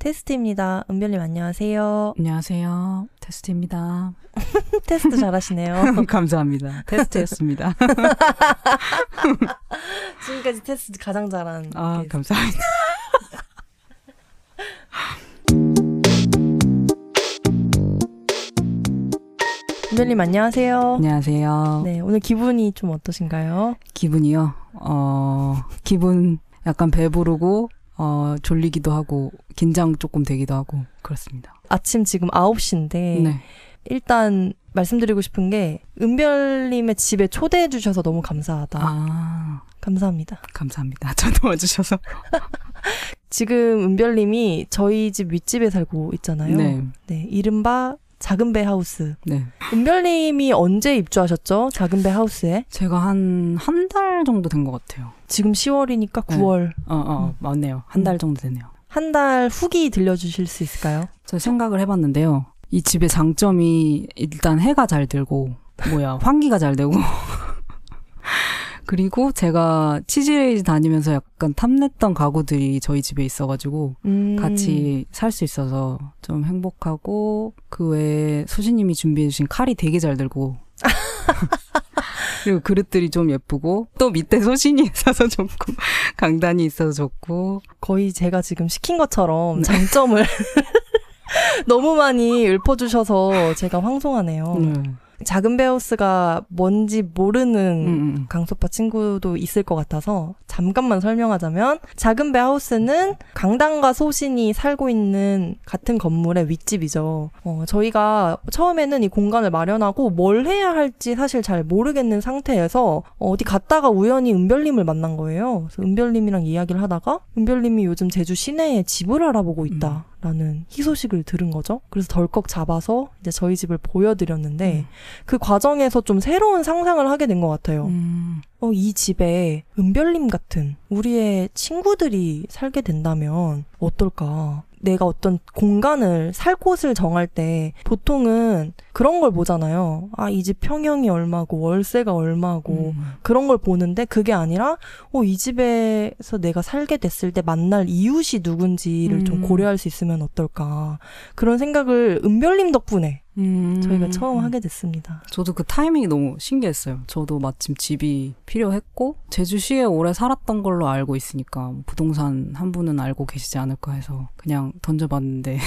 테스트입니다. 은별님 안녕하세요. 안녕하세요. 테스트입니다. 테스트 잘하시네요. 감사합니다. 테스트였습니다. 지금까지 테스트 가장 잘한. 감사합니다. 은별님 안녕하세요. 안녕하세요. 네, 오늘 기분이 좀 어떠신가요? 기분이요? 기분 약간 배부르고 졸리기도 하고 긴장 조금 되기도 하고 그렇습니다. 아침 지금 9시인데 네. 일단 말씀드리고 싶은 게 은별님의 집에 초대해 주셔서 너무 감사하다. 감사합니다. 감사합니다. 저도 와주셔서. 지금 은별님이 저희 집 윗집에 살고 있잖아요. 네, 이른바 작은 배 하우스. 네. 은별님이 언제 입주하셨죠? 작은 배 하우스에? 제가 한 달 정도 된 것 같아요. 지금 10월이니까 9월. 맞네요. 한 달 정도 되네요. 한 달 후기 들려주실 수 있을까요? 저 생각을 해봤는데요. 이 집의 장점이 일단 해가 잘 들고 환기가 잘 되고 그리고 제가 치즈레이즈 다니면서 약간 탐냈던 가구들이 저희 집에 있어가지고 같이 살 수 있어서 좀 행복하고 그 외에 소신님이 준비해주신 칼이 되게 잘 들고 그리고 그릇들이 좀 예쁘고 또 밑에 소신이 있어서 좋고 강단이 있어서 좋고 거의 제가 지금 시킨 것처럼 장점을 너무 많이 읊어주셔서 제가 황송하네요. 작은 배 하우스가 뭔지 모르는 강소파 친구도 있을 것 같아서 잠깐만 설명하자면 작은 배 하우스는 강단과 소신이 살고 있는 같은 건물의 윗집이죠. 저희가 처음에는 이 공간을 마련하고 뭘 해야 할지 사실 잘 모르겠는 상태에서 어디 갔다가 우연히 은별님을 만난 거예요. 그래서 은별님이랑 이야기를 하다가 은별님이 요즘 제주 시내에 집을 알아보고 있다. 라는 희소식을 들은 거죠. 그래서 덜컥 잡아서 이제 저희 집을 보여드렸는데 그 과정에서 좀 새로운 상상을 하게 된 것 같아요. 이 집에 은별님 같은 우리의 친구들이 살게 된다면 어떨까? 내가 어떤 공간을 살 곳을 정할 때 보통은 그런 걸 보잖아요. 이 집 평형이 얼마고 월세가 얼마고 그런 걸 보는데 그게 아니라 이 집에서 내가 살게 됐을 때 만날 이웃이 누군지를 좀 고려할 수 있으면 어떨까. 그런 생각을 은별님 덕분에 저희가 처음 하게 됐습니다. 저도 그 타이밍이 너무 신기했어요. 저도 마침 집이 필요했고 제주시에 오래 살았던 걸로 알고 있으니까 부동산 한 분은 알고 계시지 않을까 해서 그냥 던져봤는데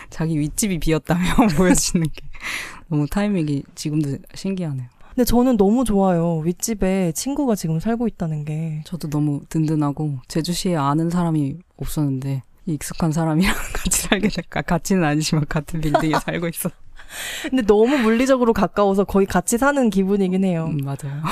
자기 윗집이 비었다며 보여지는 게 너무 타이밍이 지금도 신기하네요. 근데 저는 너무 좋아요. 윗집에 친구가 지금 살고 있다는 게. 저도 너무 든든하고 제주시에 아는 사람이 없었는데 익숙한 사람이랑 같이 살게 될까? 같이는 아니지만 같은 빌딩에 살고 있어. 근데 너무 물리적으로 가까워서 거의 같이 사는 기분이긴 해요. 맞아요.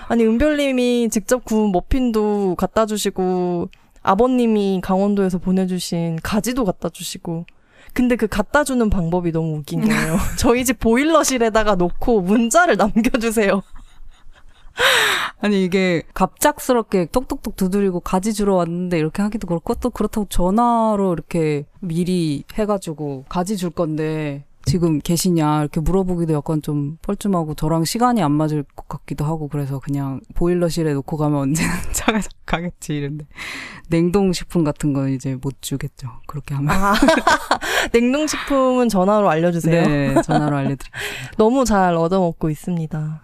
아니 은별님이 직접 구운 머핀도 갖다 주시고 아버님이 강원도에서 보내주신 가지도 갖다 주시고 근데 그 갖다 주는 방법이 너무 웃긴 거예요. 저희 집 보일러실에다가 놓고 문자를 남겨주세요. 아니 이게 갑작스럽게 똑똑똑 두드리고 가지 주러 왔는데 이렇게 하기도 그렇고 또 그렇다고 전화로 이렇게 미리 해가지고 가지 줄 건데 지금 계시냐 이렇게 물어보기도 약간 좀 뻘쭘하고 저랑 시간이 안 맞을 것 같기도 하고 그래서 그냥 보일러실에 놓고 가면 언제나 차가 가겠지 이런데 냉동식품 같은 건 이제 못 주겠죠. 그렇게 하면. 냉동식품은 전화로 알려주세요. 네, 전화로 알려드릴게요. 너무 잘 얻어먹고 있습니다.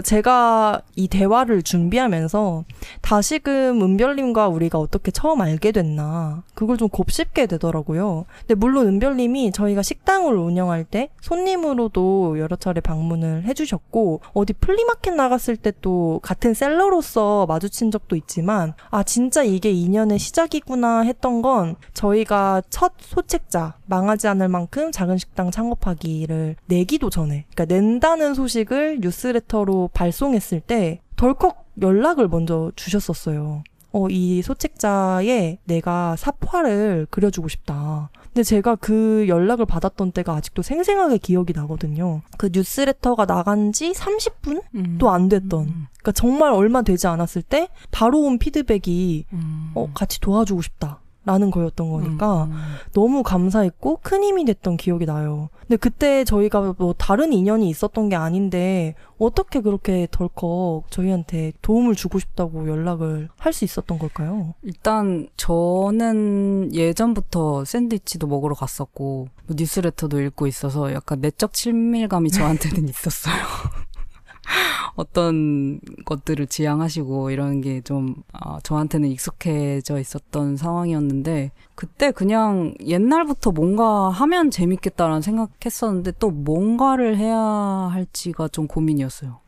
제가 이 대화를 준비하면서 다시금 은별님과 우리가 어떻게 처음 알게 됐나 그걸 좀 곱씹게 되더라고요. 근데 물론 은별님이 저희가 식당을 운영할 때 손님으로도 여러 차례 방문을 해주셨고 어디 플리마켓 나갔을 때 또 같은 셀러로서 마주친 적도 있지만 진짜 이게 인연의 시작이구나 했던 건 저희가 첫 소책자 망하지 않을 만큼 작은 식당 창업하기를 내기도 전에 그러니까 낸다는 소식을 뉴스레터로 발송했을 때 덜컥 연락을 먼저 주셨었어요. 이 소책자에 내가 삽화를 그려주고 싶다. 근데 제가 그 연락을 받았던 때가 아직도 생생하게 기억이 나거든요. 그 뉴스레터가 나간 지 30분도 안 됐던. 그러니까 정말 얼마 되지 않았을 때 바로 온 피드백이 같이 도와주고 싶다. 라는 거였던 거니까 너무 감사했고 큰 힘이 됐던 기억이 나요. 근데 그때 저희가 뭐 다른 인연이 있었던 게 아닌데 어떻게 그렇게 덜컥 저희한테 도움을 주고 싶다고 연락을 할 수 있었던 걸까요? 일단 저는 예전부터 샌드위치도 먹으러 갔었고 뉴스레터도 읽고 있어서 약간 내적 친밀감이 저한테는 있었어요. 어떤 것들을 지향하시고 이런 게 좀 저한테는 익숙해져 있었던 상황이었는데 그때 그냥 옛날부터 뭔가 하면 재밌겠다라는 생각했었는데 또 뭔가를 해야 할지가 좀 고민이었어요.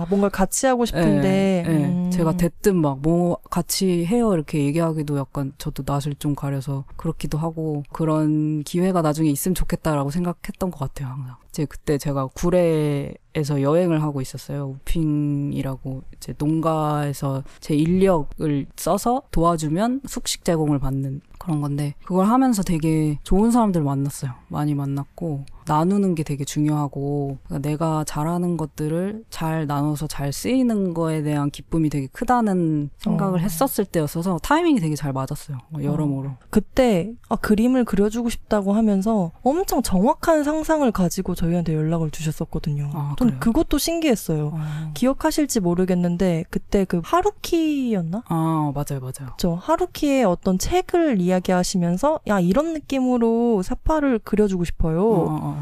뭔가 같이 하고 싶은데. 네. 제가 대뜸 막 뭐 같이 해요 이렇게 얘기하기도 약간 저도 낯을 좀 가려서 그렇기도 하고 그런 기회가 나중에 있으면 좋겠다라고 생각했던 것 같아요, 항상. 그때 제가 구례에서 여행을 하고 있었어요. 우핑이라고 이제 농가에서 제 인력을 써서 도와주면 숙식 제공을 받는 그런 건데 그걸 하면서 되게 좋은 사람들 만났어요. 많이 만났고 나누는 게 되게 중요하고 그러니까 내가 잘하는 것들을 잘 나눠서 잘 쓰이는 거에 대한 기쁨이 되게 크다는 생각을 했었을 때였어서 타이밍이 되게 잘 맞았어요. 여러모로. 그때 그림을 그려주고 싶다고 하면서 엄청 정확한 상상을 가지고 저희한테 연락을 주셨었거든요. 전 그것도 신기했어요. 기억하실지 모르겠는데 그때 그 하루키였나? 맞아요. 그렇죠. 하루키의 어떤 책을 이야기하시면서 야 이런 느낌으로 사파를 그려주고 싶어요.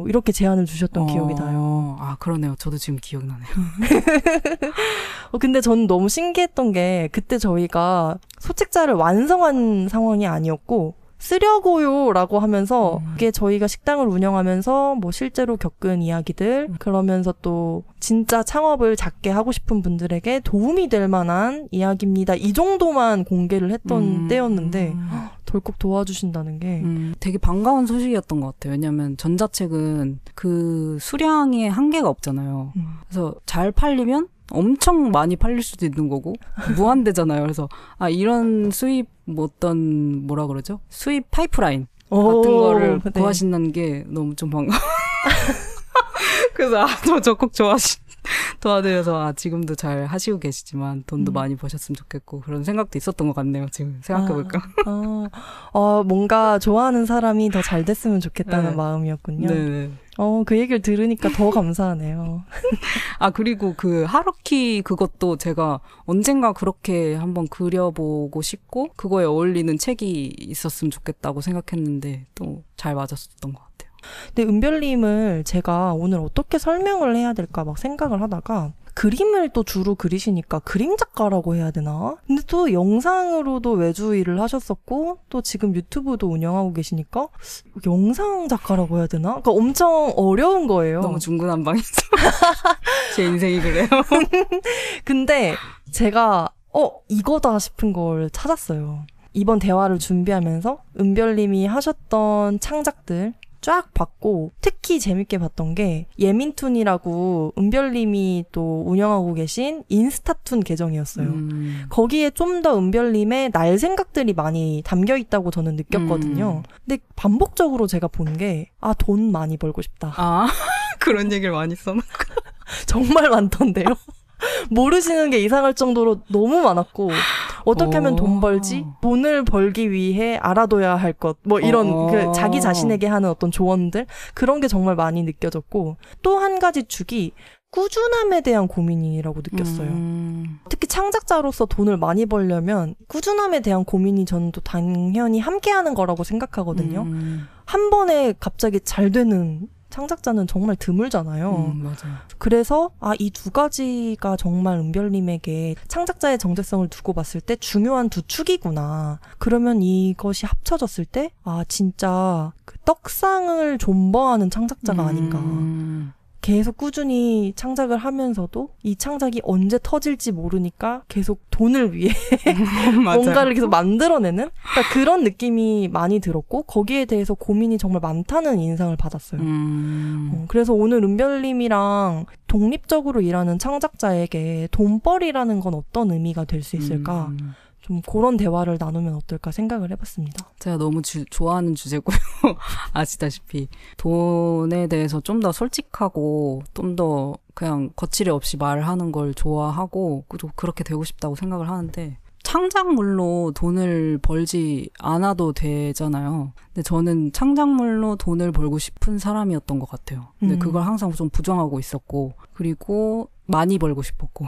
이렇게 제안을 주셨던 기억이 나요. 그러네요. 저도 지금 기억나네요. 근데 저는 너무 신기했던 게 그때 저희가 소책자를 완성한 상황이 아니었고 쓰려고요 라고 하면서 그게 저희가 식당을 운영하면서 뭐 실제로 겪은 이야기들 그러면서 또 진짜 창업을 작게 하고 싶은 분들에게 도움이 될 만한 이야기입니다. 이 정도만 공개를 했던 때였는데 덜컥 도와주신다는 게 되게 반가운 소식이었던 것 같아요. 왜냐하면 전자책은 그 수량에 한계가 없잖아요. 그래서 잘 팔리면 엄청 많이 팔릴 수도 있는 거고 무한대잖아요. 그래서 이런 수입 뭐라 그러죠? 수입 파이프라인 같은 거를 구하신다는 게 너무 좀 반가워. 그래서 저 적극 도와드려서 지금도 잘 하시고 계시지만 돈도 많이 버셨으면 좋겠고 그런 생각도 있었던 것 같네요. 지금 생각해볼까? 뭔가 좋아하는 사람이 더 잘 됐으면 좋겠다는 마음이었군요. 네네. 그 얘기를 들으니까 더 감사하네요. 그리고 그 하루키 그것도 제가 언젠가 그렇게 한번 그려보고 싶고 그거에 어울리는 책이 있었으면 좋겠다고 생각했는데 또 잘 맞았었던 것 같아요. 근데 은별님을 제가 오늘 어떻게 설명을 해야 될까 막 생각을 하다가 그림을 또 주로 그리시니까 그림 작가라고 해야 되나? 근데 또 영상으로도 외주 일을 하셨었고 또 지금 유튜브도 운영하고 계시니까 영상 작가라고 해야 되나? 그러니까 엄청 어려운 거예요. 너무 중구난방이죠. 제 인생이 그래요. 근데 제가 이거다 싶은 걸 찾았어요. 이번 대화를 준비하면서 은별님이 하셨던 창작들 쫙 봤고 특히 재밌게 봤던 게 예민툰이라고 은별님이 또 운영하고 계신 인스타툰 계정이었어요. 거기에 좀 더 은별님의 날 생각들이 많이 담겨 있다고 저는 느꼈거든요. 근데 반복적으로 제가 본 게 돈 많이 벌고 싶다. 그런 얘기를 많이 써놓고 정말 많던데요. 모르시는 게 이상할 정도로 너무 많았고 어떻게 하면 돈 벌지? 돈을 벌기 위해 알아둬야 할 것 이런 그 자기 자신에게 하는 어떤 조언들 그런 게 정말 많이 느껴졌고 또 한 가지 축이 꾸준함에 대한 고민이라고 느꼈어요. 특히 창작자로서 돈을 많이 벌려면 꾸준함에 대한 고민이 저는 또 당연히 함께하는 거라고 생각하거든요. 한 번에 갑자기 잘 되는 창작자는 정말 드물잖아요. 맞아요. 그래서 이 두 가지가 정말 은별님에게 창작자의 정체성을 두고 봤을 때 중요한 두 축이구나. 그러면 이것이 합쳐졌을 때 진짜 그 떡상을 존버하는 창작자가 아닌가. 계속 꾸준히 창작을 하면서도 이 창작이 언제 터질지 모르니까 계속 돈을 위해 뭔가를 계속 만들어내는 그러니까 그런 느낌이 많이 들었고 거기에 대해서 고민이 정말 많다는 인상을 받았어요. 그래서 오늘 은별님이랑 독립적으로 일하는 창작자에게 돈벌이라는 건 어떤 의미가 될 수 있을까? 좀 그런 대화를 나누면 어떨까 생각을 해봤습니다. 제가 너무 좋아하는 주제고요. 아시다시피 돈에 대해서 좀 더 솔직하고 좀 더 그냥 거칠이 없이 말하는 걸 좋아하고 그렇게 되고 싶다고 생각을 하는데 창작물로 돈을 벌지 않아도 되잖아요. 근데 저는 창작물로 돈을 벌고 싶은 사람이었던 것 같아요. 근데 그걸 항상 좀 부정하고 있었고, 그리고 많이 벌고 싶었고.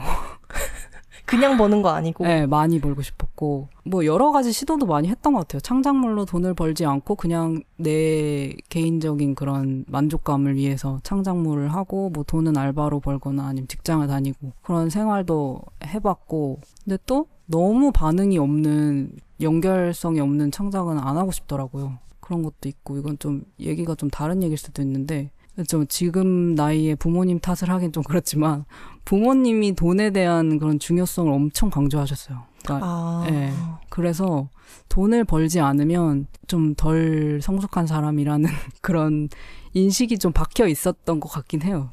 그냥 버는 거 아니고. 네, 많이 벌고 싶었고. 뭐 여러 가지 시도도 많이 했던 것 같아요. 창작물로 돈을 벌지 않고 그냥 내 개인적인 그런 만족감을 위해서 창작물을 하고 뭐 돈은 알바로 벌거나 아니면 직장을 다니고 그런 생활도 해봤고. 근데 또 너무 반응이 없는, 연결성이 없는 창작은 안 하고 싶더라고요. 그런 것도 있고, 이건 좀 얘기가 좀 다른 얘기일 수도 있는데, 좀 지금 나이에 부모님 탓을 하긴 좀 그렇지만 부모님이 돈에 대한 그런 중요성을 엄청 강조하셨어요. 그러니까, 네. 그래서 돈을 벌지 않으면 좀 덜 성숙한 사람이라는 그런 인식이 좀 박혀 있었던 것 같긴 해요.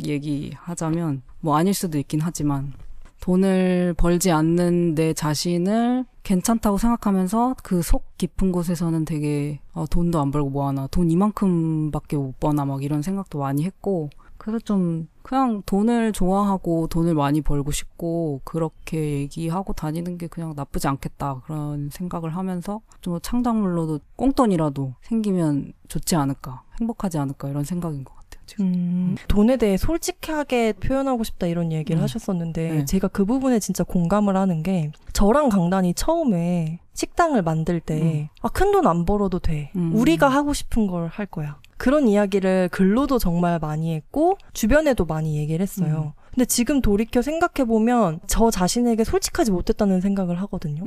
얘기하자면 뭐 아닐 수도 있긴 하지만 돈을 벌지 않는 내 자신을 괜찮다고 생각하면서 그 속 깊은 곳에서는 되게 돈도 안 벌고 뭐하나, 돈 이만큼밖에 못 버나 막 이런 생각도 많이 했고, 그래서 좀 그냥 돈을 좋아하고 돈을 많이 벌고 싶고 그렇게 얘기하고 다니는 게 그냥 나쁘지 않겠다 그런 생각을 하면서 좀 창작물로도 꽁돈이라도 생기면 좋지 않을까, 행복하지 않을까 이런 생각인 것 같아요. 돈에 대해 솔직하게 표현하고 싶다 이런 얘기를 하셨었는데 네. 제가 그 부분에 진짜 공감을 하는 게, 저랑 강단이 처음에 식당을 만들 때 큰 돈 안 벌어도 돼. 우리가 하고 싶은 걸 할 거야. 그런 이야기를 글로도 정말 많이 했고 주변에도 많이 얘기를 했어요. 근데 지금 돌이켜 생각해보면 저 자신에게 솔직하지 못했다는 생각을 하거든요.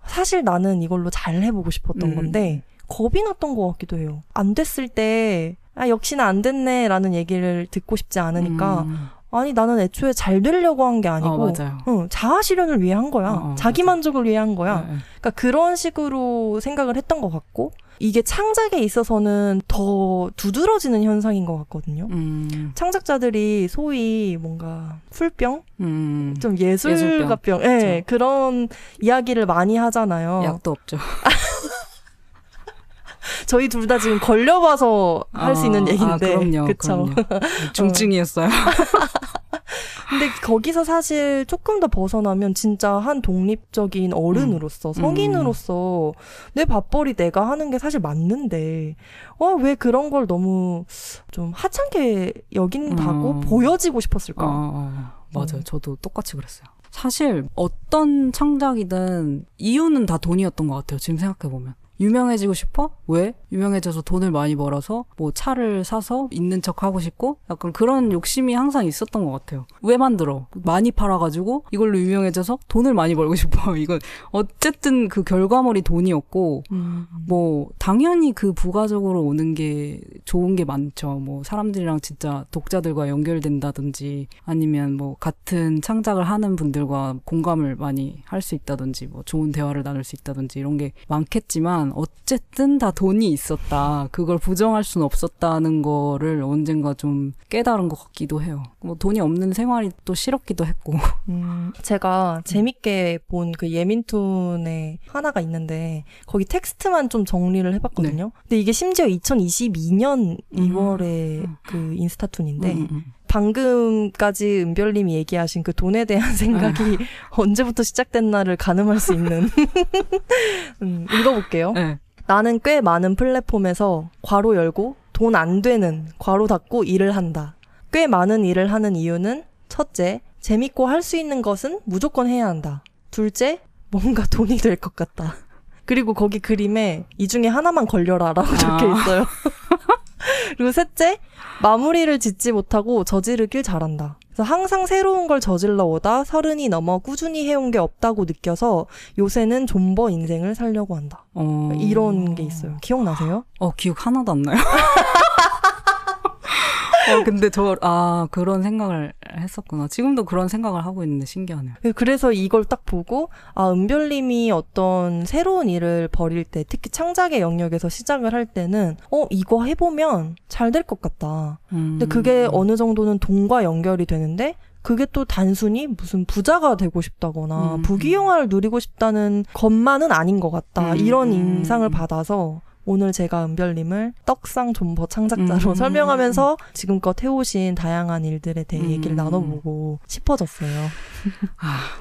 사실 나는 이걸로 잘 해보고 싶었던 건데 겁이 났던 것 같기도 해요. 안 됐을 때 역시나 안 됐네 라는 얘기를 듣고 싶지 않으니까 아니 나는 애초에 잘 되려고 한 게 아니고 자아 실현을 위해 한 거야. 자기 만족을 위해 한 거야. 그러니까 그런 식으로 생각을 했던 것 같고, 이게 창작에 있어서는 더 두드러지는 현상인 것 같거든요. 창작자들이 소위 뭔가 풀병? 좀 예술가병. 네, 그런 이야기를 많이 하잖아요. 약도 없죠. 저희 둘 다 지금 걸려봐서 할 수 있는 얘기인데. 그럼요. 그쵸? 그럼요. 중증이었어요. 근데 거기서 사실 조금 더 벗어나면 진짜 한 독립적인 어른으로서, 성인으로서 내 밥벌이 내가 하는 게 사실 맞는데 왜 그런 걸 너무 좀 하찮게 여긴다고 보여지고 싶었을까? 맞아요. 저도 똑같이 그랬어요. 사실 어떤 창작이든 이유는 다 돈이었던 것 같아요. 지금 생각해보면. 유명해지고 싶어? 왜? 유명해져서 돈을 많이 벌어서 뭐 차를 사서 있는 척 하고 싶고, 약간 그런 욕심이 항상 있었던 것 같아요. 왜 만들어? 많이 팔아가지고 이걸로 유명해져서 돈을 많이 벌고 싶어. 이건 어쨌든 그 결과물이 돈이었고, 뭐 당연히 그 부가적으로 오는 게 좋은 게 많죠. 뭐 사람들이랑 진짜 독자들과 연결된다든지, 아니면 뭐 같은 창작을 하는 분들과 공감을 많이 할 수 있다든지, 뭐 좋은 대화를 나눌 수 있다든지 이런 게 많겠지만, 어쨌든 다 돈이 있었다. 그걸 부정할 수는 없었다는 거를 언젠가 좀 깨달은 것 같기도 해요. 뭐 돈이 없는 생활이 또 싫었기도 했고. 제가 재밌게 본 그 예민툰에 하나가 있는데 거기 텍스트만 좀 정리를 해봤거든요. 네. 근데 이게 심지어 2022년 2월에 그 인스타툰인데 방금까지 은별님이 얘기하신 그 돈에 대한 생각이 언제부터 시작됐나를 가늠할 수 있는 읽어볼게요. 네. 나는 꽤 많은 플랫폼에서 괄호 열고 돈 안 되는 괄호 닫고 일을 한다. 꽤 많은 일을 하는 이유는 첫째, 재밌고 할 수 있는 것은 무조건 해야 한다. 둘째, 뭔가 돈이 될 것 같다. 그리고 거기 그림에 이 중에 하나만 걸려라 라고 적혀 있어요. 그리고 셋째, 마무리를 짓지 못하고 저지르길 잘한다. 그래서 항상 새로운 걸 저질러 오다 30이 넘어 꾸준히 해온 게 없다고 느껴서 요새는 존버 인생을 살려고 한다. 이런 게 있어요. 기억나세요? 기억 하나도 안 나요. 근데 그런 생각을 했었구나. 지금도 그런 생각을 하고 있는데 신기하네요. 그래서 이걸 딱 보고, 은별님이 어떤 새로운 일을 벌일 때, 특히 창작의 영역에서 시작을 할 때는, 이거 해보면 잘 될 것 같다. 근데 그게 어느 정도는 돈과 연결이 되는데, 그게 또 단순히 무슨 부자가 되고 싶다거나, 부귀영화를 누리고 싶다는 것만은 아닌 것 같다. 이런 인상을 받아서, 오늘 제가 은별님을 떡상 존버 창작자로 설명하면서 지금껏 해오신 다양한 일들에 대해 얘기를 나눠보고 싶어졌어요.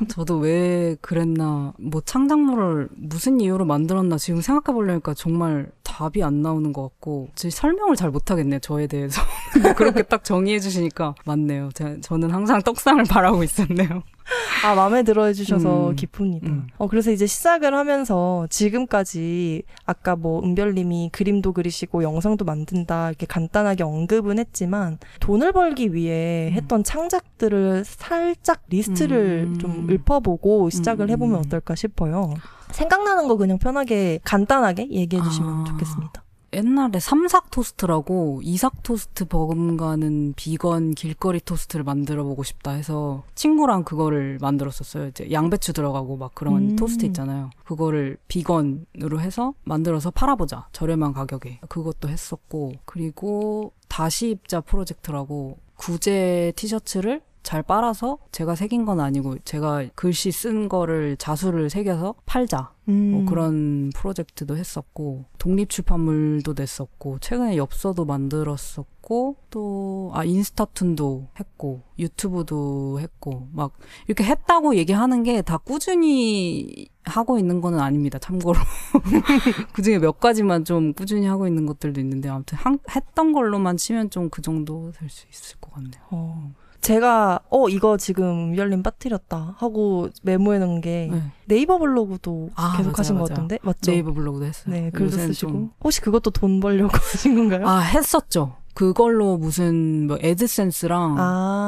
저도 왜 그랬나, 뭐 창작물을 무슨 이유로 만들었나 지금 생각해보려니까 정말 답이 안 나오는 것 같고, 설명을 잘 못하겠네요, 저에 대해서. 그렇게 딱 정의해주시니까 맞네요. 저는 항상 떡상을 바라고 있었네요. 마음에 들어 해주셔서 기쁩니다. 그래서 이제 시작을 하면서 지금까지 아까 뭐 은별님이 그림도 그리시고 영상도 만든다 이렇게 간단하게 언급은 했지만 돈을 벌기 위해 했던 창작들을 살짝 리스트를 좀 읊어보고 시작을 해보면 어떨까 싶어요. 생각나는 거 그냥 편하게 간단하게 얘기해 주시면 좋겠습니다. 옛날에 삼삭 토스트라고 이삭 토스트 버금가는 비건 길거리 토스트를 만들어보고 싶다 해서 친구랑 그거를 만들었었어요. 이제 양배추 들어가고 막 그런 토스트 있잖아요. 그거를 비건으로 해서 만들어서 팔아보자. 저렴한 가격에. 그것도 했었고, 그리고 다시 입자 프로젝트라고 구제 티셔츠를 잘 빨아서 제가 새긴 건 아니고 제가 글씨 쓴 거를 자수를 새겨서 팔자. 뭐 그런 프로젝트도 했었고, 독립출판물도 냈었고, 최근에 엽서도 만들었었고, 또 인스타툰도 했고, 유튜브도 했고, 막 이렇게 했다고 얘기하는 게 다 꾸준히 하고 있는 거는 아닙니다. 참고로. 그중에 몇 가지만 좀 꾸준히 하고 있는 것들도 있는데, 아무튼 했던 걸로만 치면 좀 그 정도 될 수 있을 것 같네요. 제가 이거 지금 은별님 빠뜨렸다 하고 메모해놓은 게 네이버 블로그도 계속 하신 것 같던데? 맞죠? 네이버 블로그도 했어요. 네, 글도 쓰시고. 혹시 그것도 돈 벌려고 하신 건가요? 했었죠. 그걸로 무슨 뭐 애드센스랑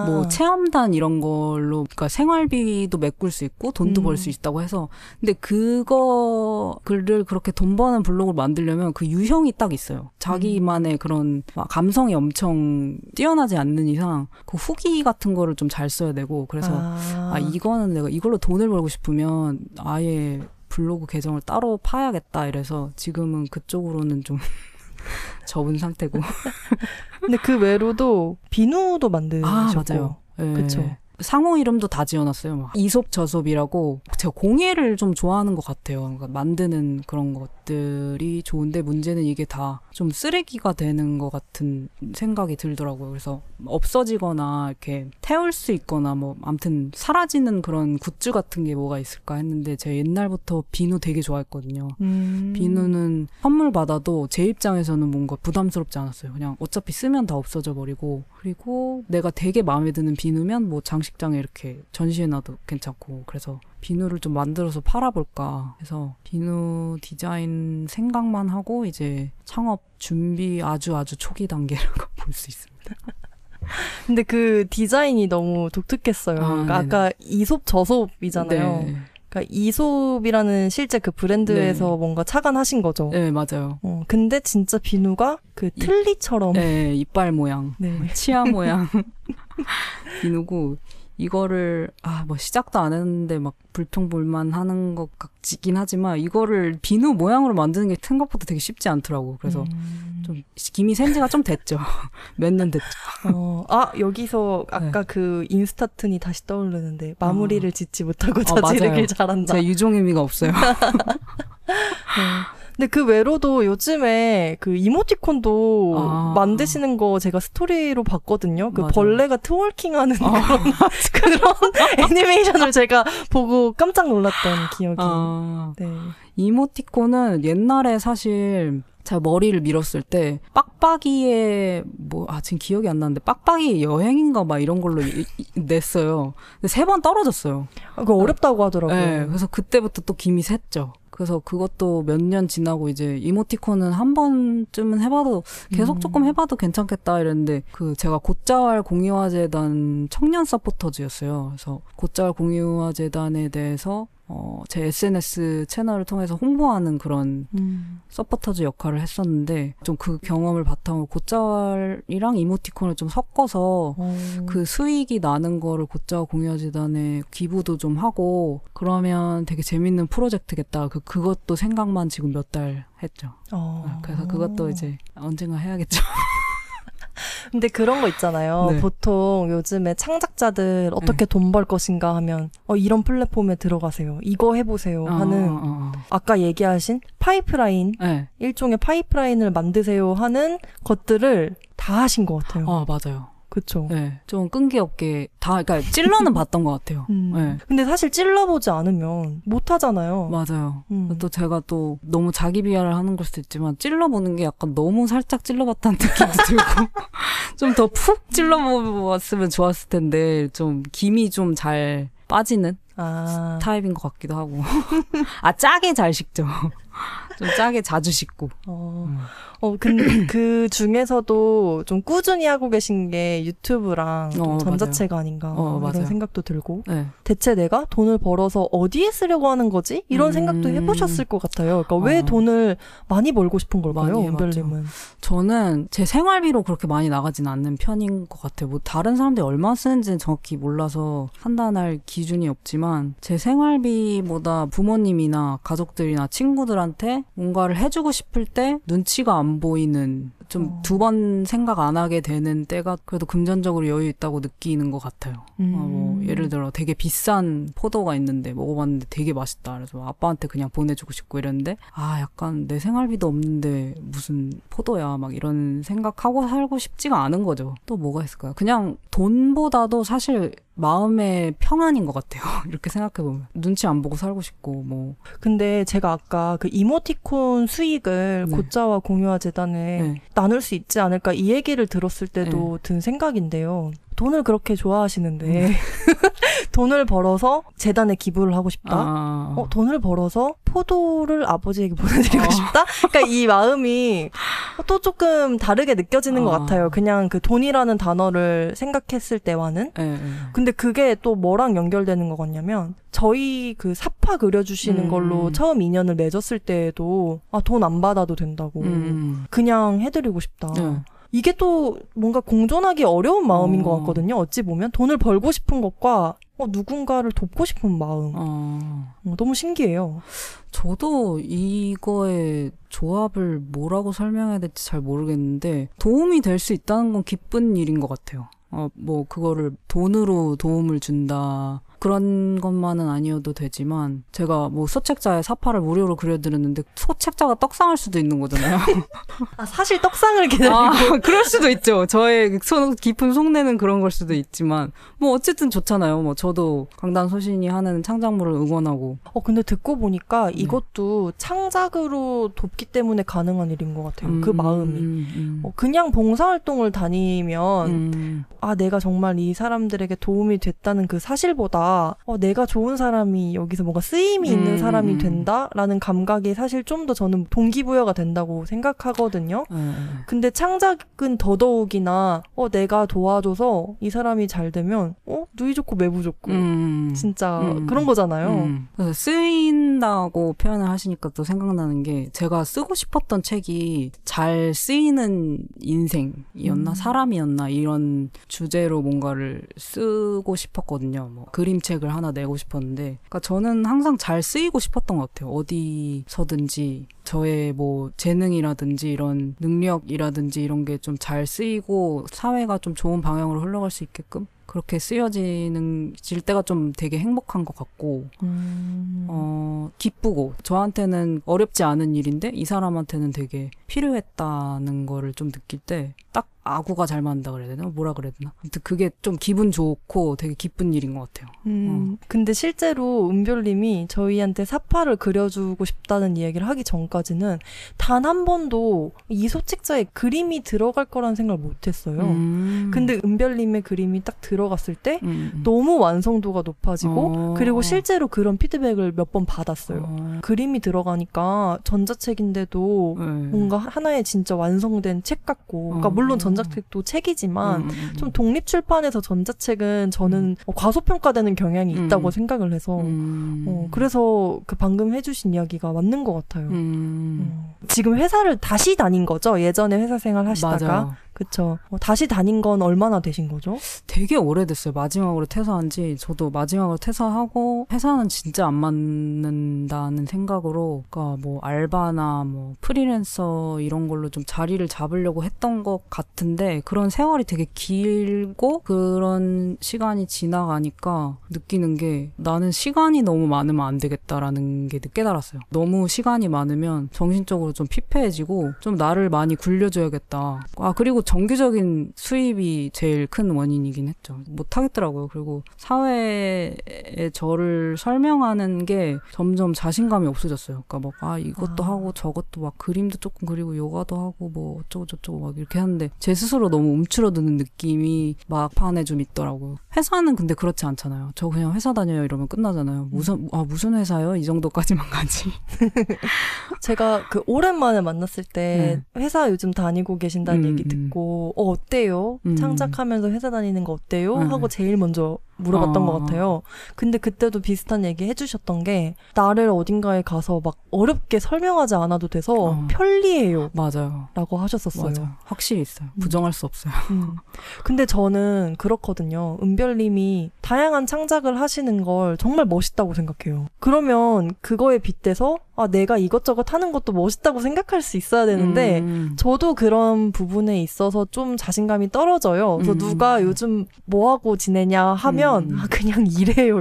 뭐 체험단 이런 걸로, 그러니까 생활비도 메꿀 수 있고 돈도 벌 수 있다고 해서. 근데 그거를 그렇게 돈 버는 블로그를 만들려면 그 유형이 딱 있어요. 자기만의 그런 감성이 엄청 뛰어나지 않는 이상 그 후기 같은 거를 좀 잘 써야 되고, 그래서 이거는 내가 이걸로 돈을 벌고 싶으면 아예 블로그 계정을 따로 파야겠다 이래서 지금은 그쪽으로는 좀 접은 상태고. 근데 그 외로도 비누도 만드셨고. 맞아요. 네. 그쵸. 상호 이름도 다 지어놨어요. 이솝저솝이라고. 제가 공예를 좀 좋아하는 것 같아요. 그러니까 만드는 그런 것들이 좋은데, 문제는 이게 다 좀 쓰레기가 되는 것 같은 생각이 들더라고요. 그래서 없어지거나 이렇게 태울 수 있거나 뭐 아무튼 사라지는 그런 굿즈 같은 게 뭐가 있을까 했는데, 제가 옛날부터 비누 되게 좋아했거든요. 비누는 선물 받아도 제 입장에서는 뭔가 부담스럽지 않았어요. 그냥 어차피 쓰면 다 없어져 버리고, 그리고 내가 되게 마음에 드는 비누면 뭐 장식장에 이렇게 전시해놔도 괜찮고, 그래서 비누를 좀 만들어서 팔아볼까 해서 비누 디자인 생각만 하고 이제 창업 준비 아주 초기 단계라고 볼 수 있습니다. 근데 그 디자인이 너무 독특했어요. 그러니까 아까 이솝저솝이잖아요. 네. 그러니까 이솝이라는 실제 그 브랜드에서 뭔가 착안하신 거죠. 네, 맞아요. 근데 진짜 비누가 그 틀니처럼. 네, 이빨 모양, 치아 모양 비누고, 이거를 뭐 시작도 안 했는데 막 불평불만 하는 것 같긴 하지만, 이거를 비누 모양으로 만드는 게 생각보다 되게 쉽지 않더라고. 그래서 좀 김이 센 지가 좀 됐죠. 몇 년 됐죠. 여기서 아까 그 인스타툰이 다시 떠오르는데, 마무리를 짓지 못하고 자지르길 잘한다. 제가 유종의미가 없어요. 근데 그 외로도 요즘에 그 이모티콘도 만드시는 거 제가 스토리로 봤거든요. 그 벌레가 트월킹하는 그런 애니메이션을 제가 보고 깜짝 놀랐던 기억이. 네. 이모티콘은 옛날에 사실 제가 머리를 밀었을 때 빡빡이의 지금 기억이 안 나는데 빡빡이 여행인가 막 이런 걸로 냈어요. 근데 3번 떨어졌어요. 그거 어렵다고 하더라고요. 네, 그래서 그때부터 또 김이 샜죠. 그래서 그것도 몇 년 지나고 이제 이모티콘은 한 번쯤은 해봐도 계속 조금 해봐도 괜찮겠다 이랬는데, 그 제가 곶자왈 공유화재단 청년 서포터즈였어요. 그래서 곶자왈 공유화재단에 대해서 제 SNS 채널을 통해서 홍보하는 그런 서포터즈 역할을 했었는데, 좀 그 경험을 바탕으로 곶자왈이랑 이모티콘을 좀 섞어서 그 수익이 나는 거를 곶자왈 공유화재단에 기부도 좀 하고, 그러면 되게 재밌는 프로젝트겠다. 그것도 생각만 지금 몇 달 했죠. 그래서 그것도 이제 언젠가 해야겠죠. 근데 그런 거 있잖아요. 네. 보통 요즘에 창작자들 어떻게 돈 벌 것인가 하면 이런 플랫폼에 들어가세요. 이거 해보세요 하는 아까 얘기하신 파이프라인 일종의 파이프라인을 만드세요 하는 것들을 다 하신 것 같아요. 맞아요. 그쵸. 네. 좀 끈기 없게 그러니까 찔러는 봤던 것 같아요. 네. 근데 사실 찔러보지 않으면 못 하잖아요. 맞아요. 또 제가 또 너무 자기 비하를 하는 걸 수도 있지만 찔러보는 게 약간 너무 살짝 찔러봤다는 느낌도 들고 좀 더 푹 찔러봤으면 좋았을 텐데 좀 김이 좀 잘 빠지는 타입인 것 같기도 하고. 짜게 잘 식죠. 좀 짜게 자주 씻고. 근데 그 중에서도 좀 꾸준히 하고 계신 게 유튜브랑 전자책 아닌가 이런 생각도 들고. 네. 대체 내가 돈을 벌어서 어디에 쓰려고 하는 거지? 이런 생각도 해보셨을 것 같아요. 그러니까 왜 돈을 많이 벌고 싶은 걸까요, 은별님은? 저는 제 생활비로 그렇게 많이 나가진 않는 편인 것 같아요. 뭐 다른 사람들이 얼마 쓰는지는 정확히 몰라서 판단할 기준이 없지만 제 생활비보다 부모님이나 가족들이나 친구들한테 뭔가를 해주고 싶을 때 눈치가 안 보이는 좀 두 번 생각 안 하게 되는 때가 그래도 금전적으로 여유 있다고 느끼는 것 같아요. 뭐 예를 들어 되게 비싼 포도가 있는데 먹어봤는데 되게 맛있다. 그래서 아빠한테 그냥 보내주고 싶고 이랬는데 약간 내 생활비도 없는데 무슨 포도야 막 이런 생각하고 살고 싶지가 않은 거죠. 또 뭐가 있을까요? 그냥 돈보다도 사실 마음의 평안인 것 같아요. 이렇게 생각해보면. 눈치 안 보고 살고 싶고, 뭐. 근데 제가 아까 그 이모티콘 수익을 고짜와 공유화 재단에 나눌 수 있지 않을까 이 얘기를 들었을 때도 든 생각인데요. 돈을 그렇게 좋아하시는데 돈을 벌어서 재단에 기부를 하고 싶다. 돈을 벌어서 포도를 아버지에게 보내드리고 싶다. 그러니까 이 마음이 또 조금 다르게 느껴지는 것 같아요. 그냥 그 돈이라는 단어를 생각했을 때와는. 근데 그게 또 뭐랑 연결되는 것 같냐면 저희 그 사파 그려주시는 걸로 처음 인연을 맺었을 때에도 돈 안 받아도 된다고 그냥 해드리고 싶다. 이게 또 뭔가 공존하기 어려운 마음인 것 같거든요. 어찌 보면 돈을 벌고 싶은 것과 누군가를 돕고 싶은 마음. 너무 신기해요. 저도 이거의 조합을 뭐라고 설명해야 될지 잘 모르겠는데 도움이 될 수 있다는 건 기쁜 일인 것 같아요. 뭐 그거를 돈으로 도움을 준다. 그런 것만은 아니어도 되지만 제가 뭐 소책자의 사파를 무료로 그려드렸는데 소책자가 떡상할 수도 있는 거잖아요. 사실 떡상을 기다리고 그럴 수도 있죠. 저의 깊은 속내는 그런 걸 수도 있지만 뭐 어쨌든 좋잖아요. 뭐 저도 강단소신이 하는 창작물을 응원하고. 근데 듣고 보니까 이것도 창작으로 돕기 때문에 가능한 일인 것 같아요. 그 마음이. 그냥 봉사활동을 다니면 내가 정말 이 사람들에게 도움이 됐다는 그 사실보다 내가 좋은 사람이 여기서 뭔가 쓰임이 있는 사람이 된다라는 감각이 사실 좀 더 저는 동기부여가 된다고 생각하거든요. 근데 창작은 더더욱이나 내가 도와줘서 이 사람이 잘 되면 누이 좋고 매부 좋고 진짜 그런 거잖아요. 그래서 쓰인다고 표현을 하시니까 또 생각나는 게 제가 쓰고 싶었던 책이 잘 쓰이는 인생이었나 사람이었나 이런 주제로 뭔가를 쓰고 싶었거든요. 뭐 그림책을 하나 내고 싶었는데 그러니까 저는 항상 잘 쓰이고 싶었던 것 같아요. 어디서든지 저의 뭐 재능이라든지 이런 능력이라든지 이런 게 좀 잘 쓰이고 사회가 좀 좋은 방향으로 흘러갈 수 있게끔 그렇게 쓰여질 때가 좀 되게 행복한 것 같고 기쁘고 저한테는 어렵지 않은 일인데 이 사람한테는 되게 필요했다는 거를 좀 느낄 때 딱 아구가 잘 맞는다 그래야 되나? 뭐라 그래야 되나? 아무튼 그게 좀 기분 좋고 되게 기쁜 일인 것 같아요. 근데 실제로 은별님이 저희한테 사파를 그려주고 싶다는 이야기를 하기 전까지는 단 한 번도 이 소책자에 그림이 들어갈 거라는 생각을 못했어요. 근데 은별님의 그림이 딱 들어갔을 때 너무 완성도가 높아지고 그리고 실제로 그런 피드백을 몇 번 받았어요. 그림이 들어가니까 전자책인데도 뭔가 하나의 진짜 완성된 책 같고 그러니까 물론 전자책도 책이지만 좀 독립출판에서 전자책은 저는 과소평가되는 경향이 있다고 생각을 해서 그래서 그 방금 해주신 이야기가 맞는 것 같아요. 지금 회사를 다시 다닌 거죠? 예전에 회사 생활 하시다가 맞아요. 그쵸. 다시 다닌 건 얼마나 되신 거죠? 되게 오래됐어요. 마지막으로 퇴사한 지. 저도 마지막으로 퇴사하고 회사는 진짜 안 맞는다는 생각으로 그러니까 뭐 알바나 뭐 프리랜서 이런 걸로 좀 자리를 잡으려고 했던 것 같은데 그런 세월이 되게 길고 그런 시간이 지나가니까 느끼는 게 나는 시간이 너무 많으면 안 되겠다라는 게 깨달았어요. 너무 시간이 많으면 정신적으로 좀 피폐해지고 좀 나를 많이 굴려줘야겠다. 그리고 정규적인 수입이 제일 큰 원인이긴 했죠. 못하겠더라고요. 그리고 사회에 저를 설명하는 게 점점 자신감이 없어졌어요. 그러니까 막 이것도 하고 저것도 막 그림도 조금 그리고 요가도 하고 뭐 어쩌고 저쩌고 막 이렇게 하는데 제 스스로 너무 움츠러드는 느낌이 막판에 좀 있더라고요. 회사는 근데 그렇지 않잖아요. 저 그냥 회사 다녀요 이러면 끝나잖아요. 무슨 회사요? 이 정도까지만 가지. 제가 그 오랜만에 만났을 때 회사 요즘 다니고 계신다는 얘기 듣고 어때요? 창작하면서 회사 다니는 거 어때요? 하고 제일 먼저 물어봤던 것 같아요. 근데 그때도 비슷한 얘기 해주셨던 게 나를 어딘가에 가서 막 어렵게 설명하지 않아도 돼서 편리해요. 맞아요. 라고 하셨었어요. 맞아요. 확실히 있어요. 부정할 수 없어요. 근데 저는 그렇거든요. 은별님이 다양한 창작을 하시는 걸 정말 멋있다고 생각해요. 그러면 그거에 빗대서 내가 이것저것 하는 것도 멋있다고 생각할 수 있어야 되는데 저도 그런 부분에 있어서 좀 자신감이 떨어져요. 그래서 누가 요즘 뭐하고 지내냐 하면 그냥 이래요.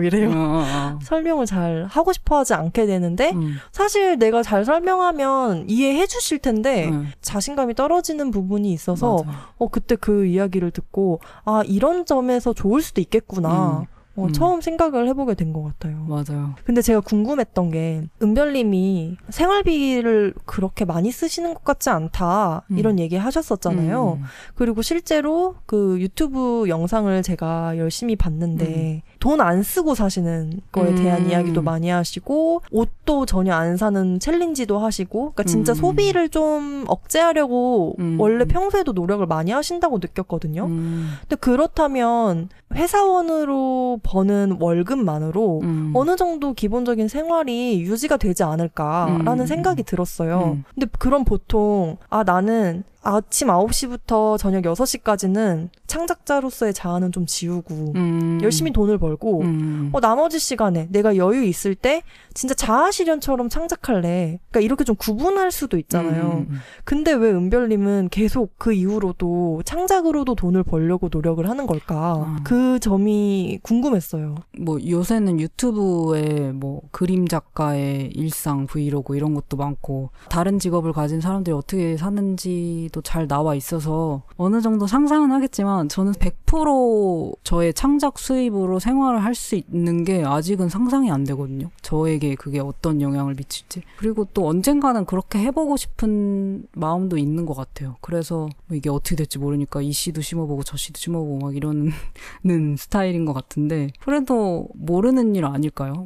설명을 잘 하고 싶어 하지 않게 되는데 사실 내가 잘 설명하면 이해해 주실 텐데 자신감이 떨어지는 부분이 있어서 그때 그 이야기를 듣고 이런 점에서 좋을 수도 있겠구나. 처음 생각을 해보게 된 것 같아요. 맞아요. 근데 제가 궁금했던 게 은별님이 생활비를 그렇게 많이 쓰시는 것 같지 않다 이런 얘기 하셨었잖아요. 그리고 실제로 그 유튜브 영상을 제가 열심히 봤는데 돈 안 쓰고 사시는 거에 대한 이야기도 많이 하시고 옷도 전혀 안 사는 챌린지도 하시고 그러니까 진짜 소비를 좀 억제하려고 원래 평소에도 노력을 많이 하신다고 느꼈거든요. 근데 그렇다면 회사원으로 버는 월급만으로 어느 정도 기본적인 생활이 유지가 되지 않을까라는 생각이 들었어요. 근데 그럼 보통 나는 아침 9시부터 저녁 6시까지는 창작자로서의 자아는 좀 지우고 열심히 돈을 벌고 나머지 시간에 내가 여유 있을 때 진짜 자아실현처럼 창작할래. 그러니까 이렇게 좀 구분할 수도 있잖아요. 근데 왜 은별님은 계속 그 이후로도 창작으로도 돈을 벌려고 노력을 하는 걸까? 그 점이 궁금했어요. 뭐 요새는 유튜브에 뭐 그림 작가의 일상 브이로그 이런 것도 많고 다른 직업을 가진 사람들이 어떻게 사는지도 잘 나와 있어서 어느 정도 상상은 하겠지만 저는 100% 저의 창작 수입으로 생활을 할 수 있는 게 아직은 상상이 안 되거든요. 저에게 그게 어떤 영향을 미칠지. 그리고 또 언젠가는 그렇게 해보고 싶은 마음도 있는 것 같아요. 그래서 이게 어떻게 될지 모르니까 이 씨도 심어보고 저 씨도 심어보고 막 이러는 스타일인 것 같은데 그래도 모르는 일 아닐까요?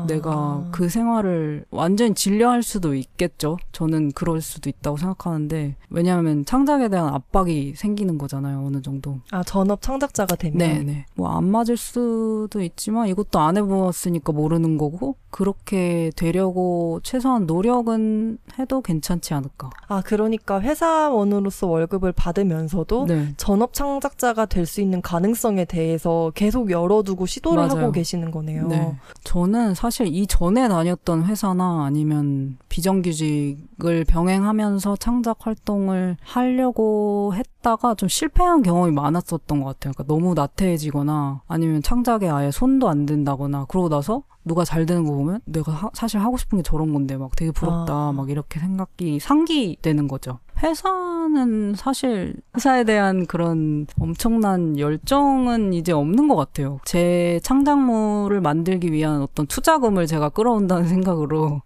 내가 그 생활을 완전히 질려할 수도 있겠죠. 저는 그럴 수도 있다고 생각하는데 왜냐하면 창작에 대한 압박이 생기는 거잖아요. 어느 정도. 전업 창작자가 되면. 네네. 뭐 안 맞을 수도 있지만 이것도 안 해보았으니까 모르는 거고 그렇게 되려고 최소한 노력은 해도 괜찮지 않을까. 그러니까 회사원으로서 월급을 받으면서도 전업 창작자가 될 수 있는 가능성에 대해서 계속 열어두고 시도를 하고 계시는 거네요. 네. 저는 사실 이전에 다녔던 회사나 아니면 비정규직을 병행하면서 창작 활동을 하려고 했다가 좀 실패한 경험이 많았었던 것 같아요. 그러니까 너무 나태해지거나 아니면 창작에 아예 손도 안 댄다거나 그러고 나서 누가 잘 되는 거 보면 내가 사실 하고 싶은 게 저런 건데 막 되게 부럽다 막 이렇게 생각이 상기되는 거죠. 회사는 사실 회사에 대한 그런 엄청난 열정은 이제 없는 것 같아요. 제 창작물을 만들기 위한 어떤 투자금을 제가 끌어온다는 생각으로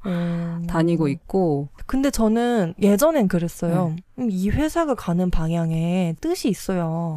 다니고 있고. 근데 저는 예전엔 그랬어요. 이 회사가 가는 방향에 뜻이 있어야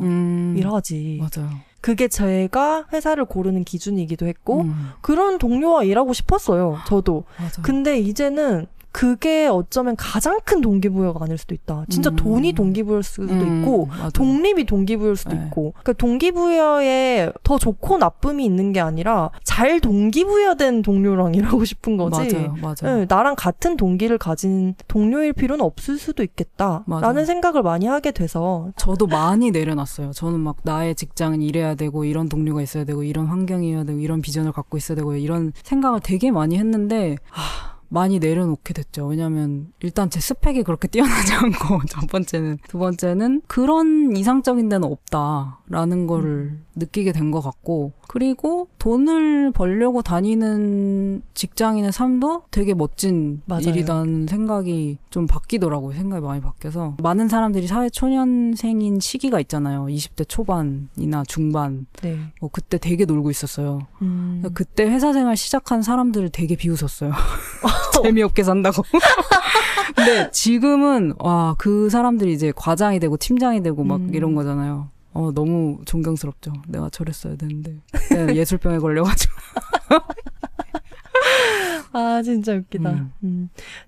일하지. 맞아요. 그게 제가 회사를 고르는 기준이기도 했고 그런 동료와 일하고 싶었어요. 저도. 맞아요. 근데 이제는 그게 어쩌면 가장 큰 동기부여가 아닐 수도 있다. 진짜 돈이 동기부여일 수도 있고 맞아. 독립이 동기부여일 수도 있고 그러니까 동기부여에 더 좋고 나쁨이 있는 게 아니라 잘 동기부여된 동료랑 일하고 싶은 거지. 맞아요. 네, 나랑 같은 동기를 가진 동료일 필요는 없을 수도 있겠다. 라는 생각을 많이 하게 돼서 저도 많이 내려놨어요. 저는 막 나의 직장은 이래야 되고 이런 동료가 있어야 되고 이런 환경이어야 되고 이런 비전을 갖고 있어야 되고 이런 생각을 되게 많이 했는데 많이 내려놓게 됐죠. 왜냐면 일단 제 스펙이 그렇게 뛰어나지 않고 첫 번째는. 두 번째는 그런 이상적인 데는 없다라는 거를 느끼게 된 것 같고 그리고 돈을 벌려고 다니는 직장인의 삶도 되게 멋진 맞아요. 일이라는 생각이 좀 바뀌더라고요. 생각이 많이 바뀌어서 많은 사람들이 사회초년생인 시기가 있잖아요. 20대 초반이나 중반 네. 그때 되게 놀고 있었어요. 그때 회사 생활 시작한 사람들을 되게 비웃었어요. 재미없게 산다고. 근데 지금은 그 사람들이 이제 과장이 되고 팀장이 되고 막 이런 거잖아요. 너무 존경스럽죠. 내가 저랬어야 되는데. 내가 예술병에 걸려가지고. 진짜 웃기다.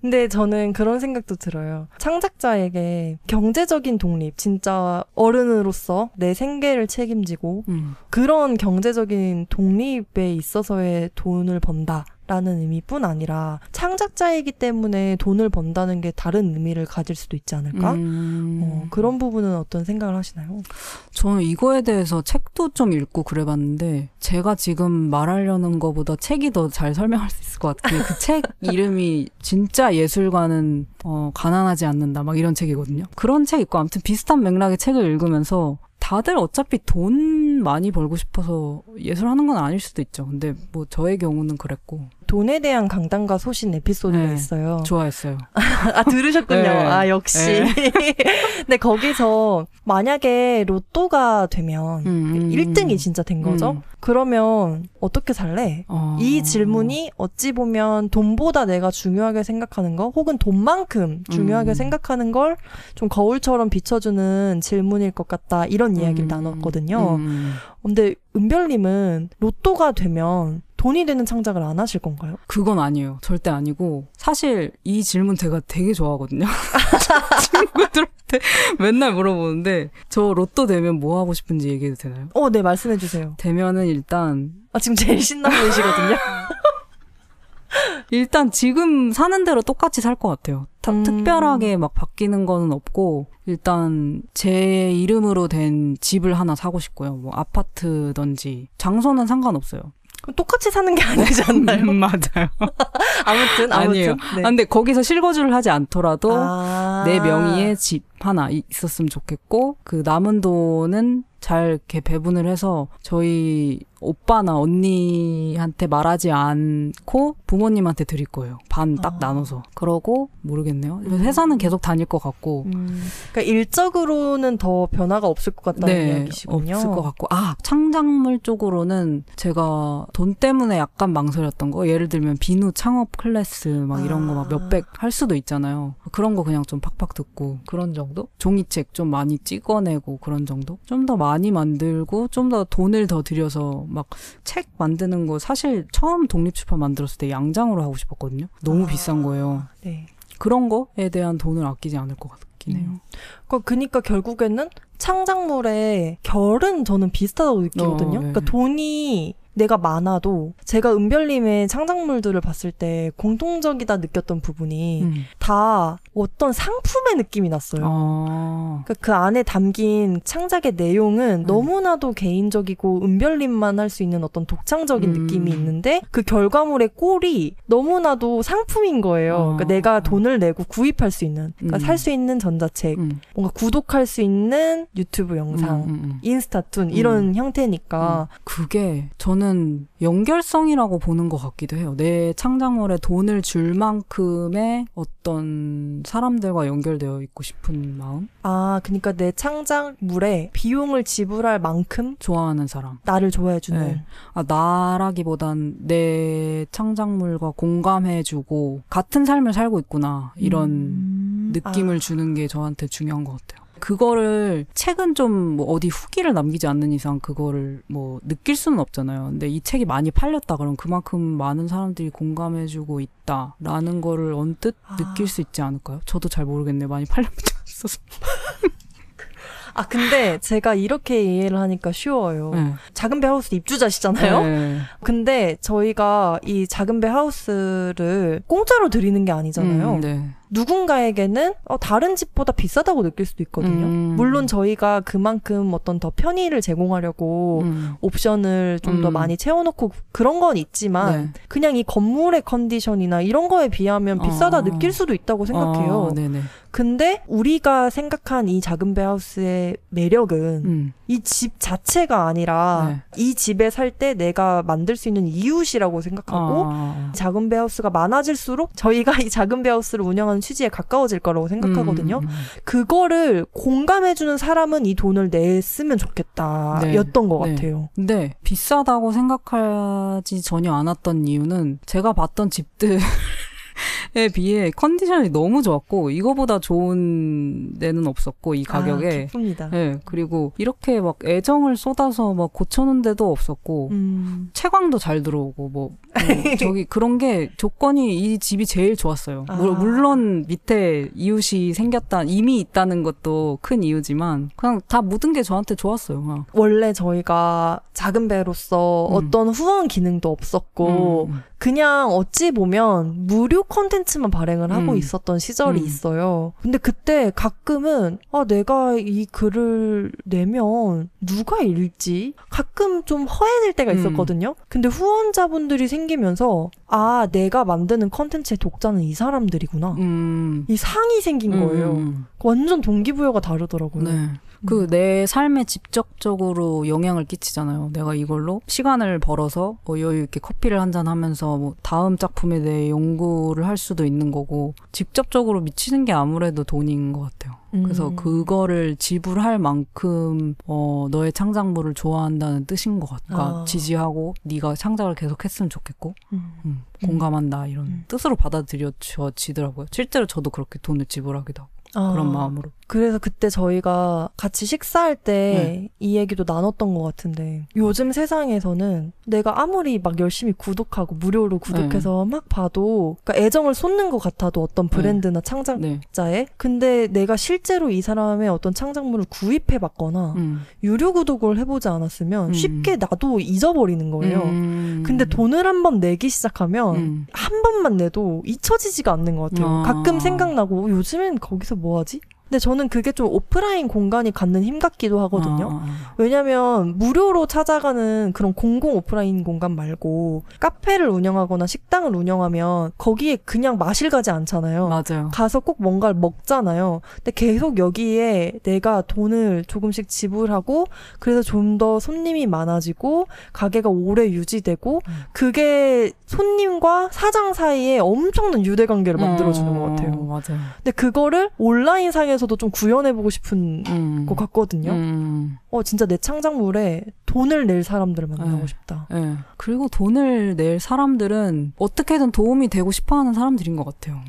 근데 저는 그런 생각도 들어요. 창작자에게 경제적인 독립, 진짜 어른으로서 내 생계를 책임지고 그런 경제적인 독립에 있어서의 돈을 번다. 라는 의미뿐 아니라 창작자이기 때문에 돈을 번다는 게 다른 의미를 가질 수도 있지 않을까? 그런 부분은 어떤 생각을 하시나요? 저는 이거에 대해서 책도 좀 읽고 그래봤는데 제가 지금 말하려는 거보다 책이 더 잘 설명할 수 있을 것 같아요. 그 책 이름이 진짜 예술가는 가난하지 않는다 막 이런 책이거든요. 그런 책 있고 아무튼 비슷한 맥락의 책을 읽으면서 다들 어차피 돈 많이 벌고 싶어서 예술하는 건 아닐 수도 있죠. 근데 뭐 저의 경우는 그랬고. 돈에 대한 강단과 소신 에피소드가 있어요. 좋아했어요. 들으셨군요. 네. 역시. 근데 거기서 만약에 로또가 되면 1등이 진짜 된 거죠? 그러면 어떻게 살래? 이 질문이 어찌 보면 돈보다 내가 중요하게 생각하는 거 혹은 돈만큼 중요하게 생각하는 걸 좀 거울처럼 비춰주는 질문일 것 같다. 이런 이야기를 나눴거든요. 근데 은별님은 로또가 되면 돈이 되는 창작을 안 하실 건가요? 그건 아니에요. 절대 아니고 사실 이 질문 제가 되게 좋아하거든요. 친구들한테 맨날 물어보는데 저 로또 되면 뭐 하고 싶은지 얘기해도 되나요? 네, 말씀해 주세요. 되면은 일단 지금 제일 신나 보이시거든요. 일단 지금 사는 대로 똑같이 살 것 같아요. 특별하게 막 바뀌는 거는 없고 일단 제 이름으로 된 집을 하나 사고 싶고요. 뭐 아파트든지 장소는 상관없어요. 똑같이 사는 게 아니지 않나요? 맞아요. 아무튼. 아니에요. 네. 근데 거기서 실거주를 하지 않더라도 내 명의의 집 하나 있었으면 좋겠고 그 남은 돈은 잘 이렇게 배분을 해서 저희 오빠나 언니한테 말하지 않고 부모님한테 드릴 거예요. 반 딱 나눠서. 그러고 모르겠네요. 회사는 계속 다닐 것 같고. 그러니까 일적으로는 더 변화가 없을 것 같다는 이야기시군요. 없을 것 같고. 창작물 쪽으로는 제가 돈 때문에 약간 망설였던 거. 예를 들면 비누 창업 클래스 막 이런 거 막 몇백 할 수도 있잖아요. 그런 거 그냥 좀 팍팍 듣고 그런 정도? 종이책 좀 많이 찍어내고 그런 정도? 좀 더 많이 만들고 좀 더 돈을 더 들여서 막 책 만드는 거 사실 처음 독립출판 만들었을 때 양장으로 하고 싶었거든요. 너무 비싼 거예요. 네. 그런 거에 대한 돈을 아끼지 않을 것 같긴 해요. 그러니까 결국에는 창작물의 결은 저는 비슷하다고 느끼거든요. 그러니까 돈이 내가 많아도 제가 은별님의 창작물들을 봤을 때 공통적이다 느꼈던 부분이 다 어떤 상품의 느낌이 났어요. 그러니까 그 안에 담긴 창작의 내용은 너무나도 개인적이고 은별님만 할 수 있는 어떤 독창적인 느낌이 있는데 그 결과물의 꼴이 너무나도 상품인 거예요. 그러니까 내가 돈을 내고 구입할 수 있는, 그러니까 살 수 있는 전자책, 뭔가 구독할 수 있는 유튜브 영상, 인스타툰 이런 형태니까 그게 저는 연결성이라고 보는 것 같기도 해요. 내 창작물에 돈을 줄 만큼의 어떤 사람들과 연결되어 있고 싶은 마음? 그러니까 내 창작물에 비용을 지불할 만큼 좋아하는 사람. 나를 좋아해주는. 네. 나라기보단 내 창작물과 공감해주고 같은 삶을 살고 있구나. 이런 느낌을 주는 게 저한테 중요한 것 같아요. 그거를 책은 좀 뭐 어디 후기를 남기지 않는 이상 그거를 뭐 느낄 수는 없잖아요. 근데 이 책이 많이 팔렸다 그러면 그만큼 많은 사람들이 공감해주고 있다라는 거를 언뜻 느낄 수 있지 않을까요? 저도 잘 모르겠네요. 많이 팔렸지 않았어서. 근데 제가 이렇게 이해를 하니까 쉬워요. 네. 작은 배 하우스 입주자시잖아요? 네. 근데 저희가 이 작은 배 하우스를 공짜로 드리는 게 아니잖아요. 네. 누군가에게는 다른 집보다 비싸다고 느낄 수도 있거든요. 물론 저희가 그만큼 어떤 더 편의를 제공하려고 옵션을 좀 더 많이 채워놓고 그런 건 있지만 네. 그냥 이 건물의 컨디션이나 이런 거에 비하면 비싸다 느낄 수도 있다고 생각해요. 네네. 근데 우리가 생각한 이 작은 배 하우스의 매력은 이 집 자체가 아니라 이 집에 살 때 내가 만들 수 있는 이웃이라고 생각하고 작은 배 하우스가 많아질수록 저희가 이 작은 배 하우스를 운영하는 취지에 가까워질 거라고 생각하거든요. 그거를 공감해주는 사람은 이 돈을 냈으면 좋겠다 였던 것 같아요. 근데 비싸다고 생각하지 전혀 않았던 이유는 제가 봤던 집들 에 비해 컨디션이 너무 좋았고 이거보다 좋은 데는 없었고 이 가격에 기쁩니다. 네, 그리고 이렇게 막 애정을 쏟아서 막 고쳐놓은 데도 없었고 채광도 잘 들어오고 뭐 저기 그런 게 조건이 이 집이 제일 좋았어요. 물론 밑에 이웃이 이미 있다는 것도 큰 이유지만 그냥 다 모든 게 저한테 좋았어요. 원래 저희가 작은 배로서 어떤 후원 기능도 없었고 그냥 어찌 보면 무료 콘텐츠만 발행을 하고 있었던 시절이 있어요. 근데 그때 가끔은 내가 이 글을 내면 누가 읽지? 가끔 좀 허해질 때가 있었거든요. 근데 후원자분들이 생기면서 내가 만드는 콘텐츠의 독자는 이 사람들이구나. 이 상이 생긴 거예요. 완전 동기부여가 다르더라고요. 네. 내 삶에 직접적으로 영향을 끼치잖아요. 내가 이걸로 시간을 벌어서 여유 있게 커피를 한잔 하면서 뭐 다음 작품에 대해 연구를 할 수도 있는 거고 직접적으로 미치는 게 아무래도 돈인 것 같아요. 그래서 그거를 지불할 만큼 너의 창작물을 좋아한다는 뜻인 것 같아. 지지하고 네가 창작을 계속했으면 좋겠고 공감한다 이런 뜻으로 받아들여지더라고요. 실제로 저도 그렇게 돈을 지불하기도 하고. 그런 마음으로. 그래서 그때 저희가 같이 식사할 때 이 얘기도 나눴던 것 같은데 요즘 세상에서는 내가 아무리 막 열심히 구독하고 무료로 구독해서 막 봐도 그러니까 애정을 쏟는 것 같아도 어떤 브랜드나 창작자에 근데 내가 실제로 이 사람의 어떤 창작물을 구입해봤거나 유료 구독을 해보지 않았으면 쉽게 나도 잊어버리는 거예요. 근데 돈을 한번 내기 시작하면 한 번만 내도 잊혀지지가 않는 것 같아요. 가끔 생각나고 요즘엔 거기서 뭐 하지? 근데 저는 그게 좀 오프라인 공간이 갖는 힘 같기도 하거든요. 왜냐면 무료로 찾아가는 그런 공공 오프라인 공간 말고 카페를 운영하거나 식당을 운영하면 거기에 그냥 마실 가지 않잖아요. 맞아요. 가서 꼭 뭔가를 먹잖아요. 근데 계속 여기에 내가 돈을 조금씩 지불하고 그래서 좀 더 손님이 많아지고 가게가 오래 유지되고 그게 손님과 사장 사이에 엄청난 유대관계를 만들어주는 것 같아요. 맞아요. 근데 그거를 온라인 상에서도 좀 구현해보고 싶은 것 같거든요. 진짜 내 창작물에 돈을 낼 사람들을 만나고 싶다. 네. 그리고 돈을 낼 사람들은 어떻게든 도움이 되고 싶어하는 사람들인 것 같아요.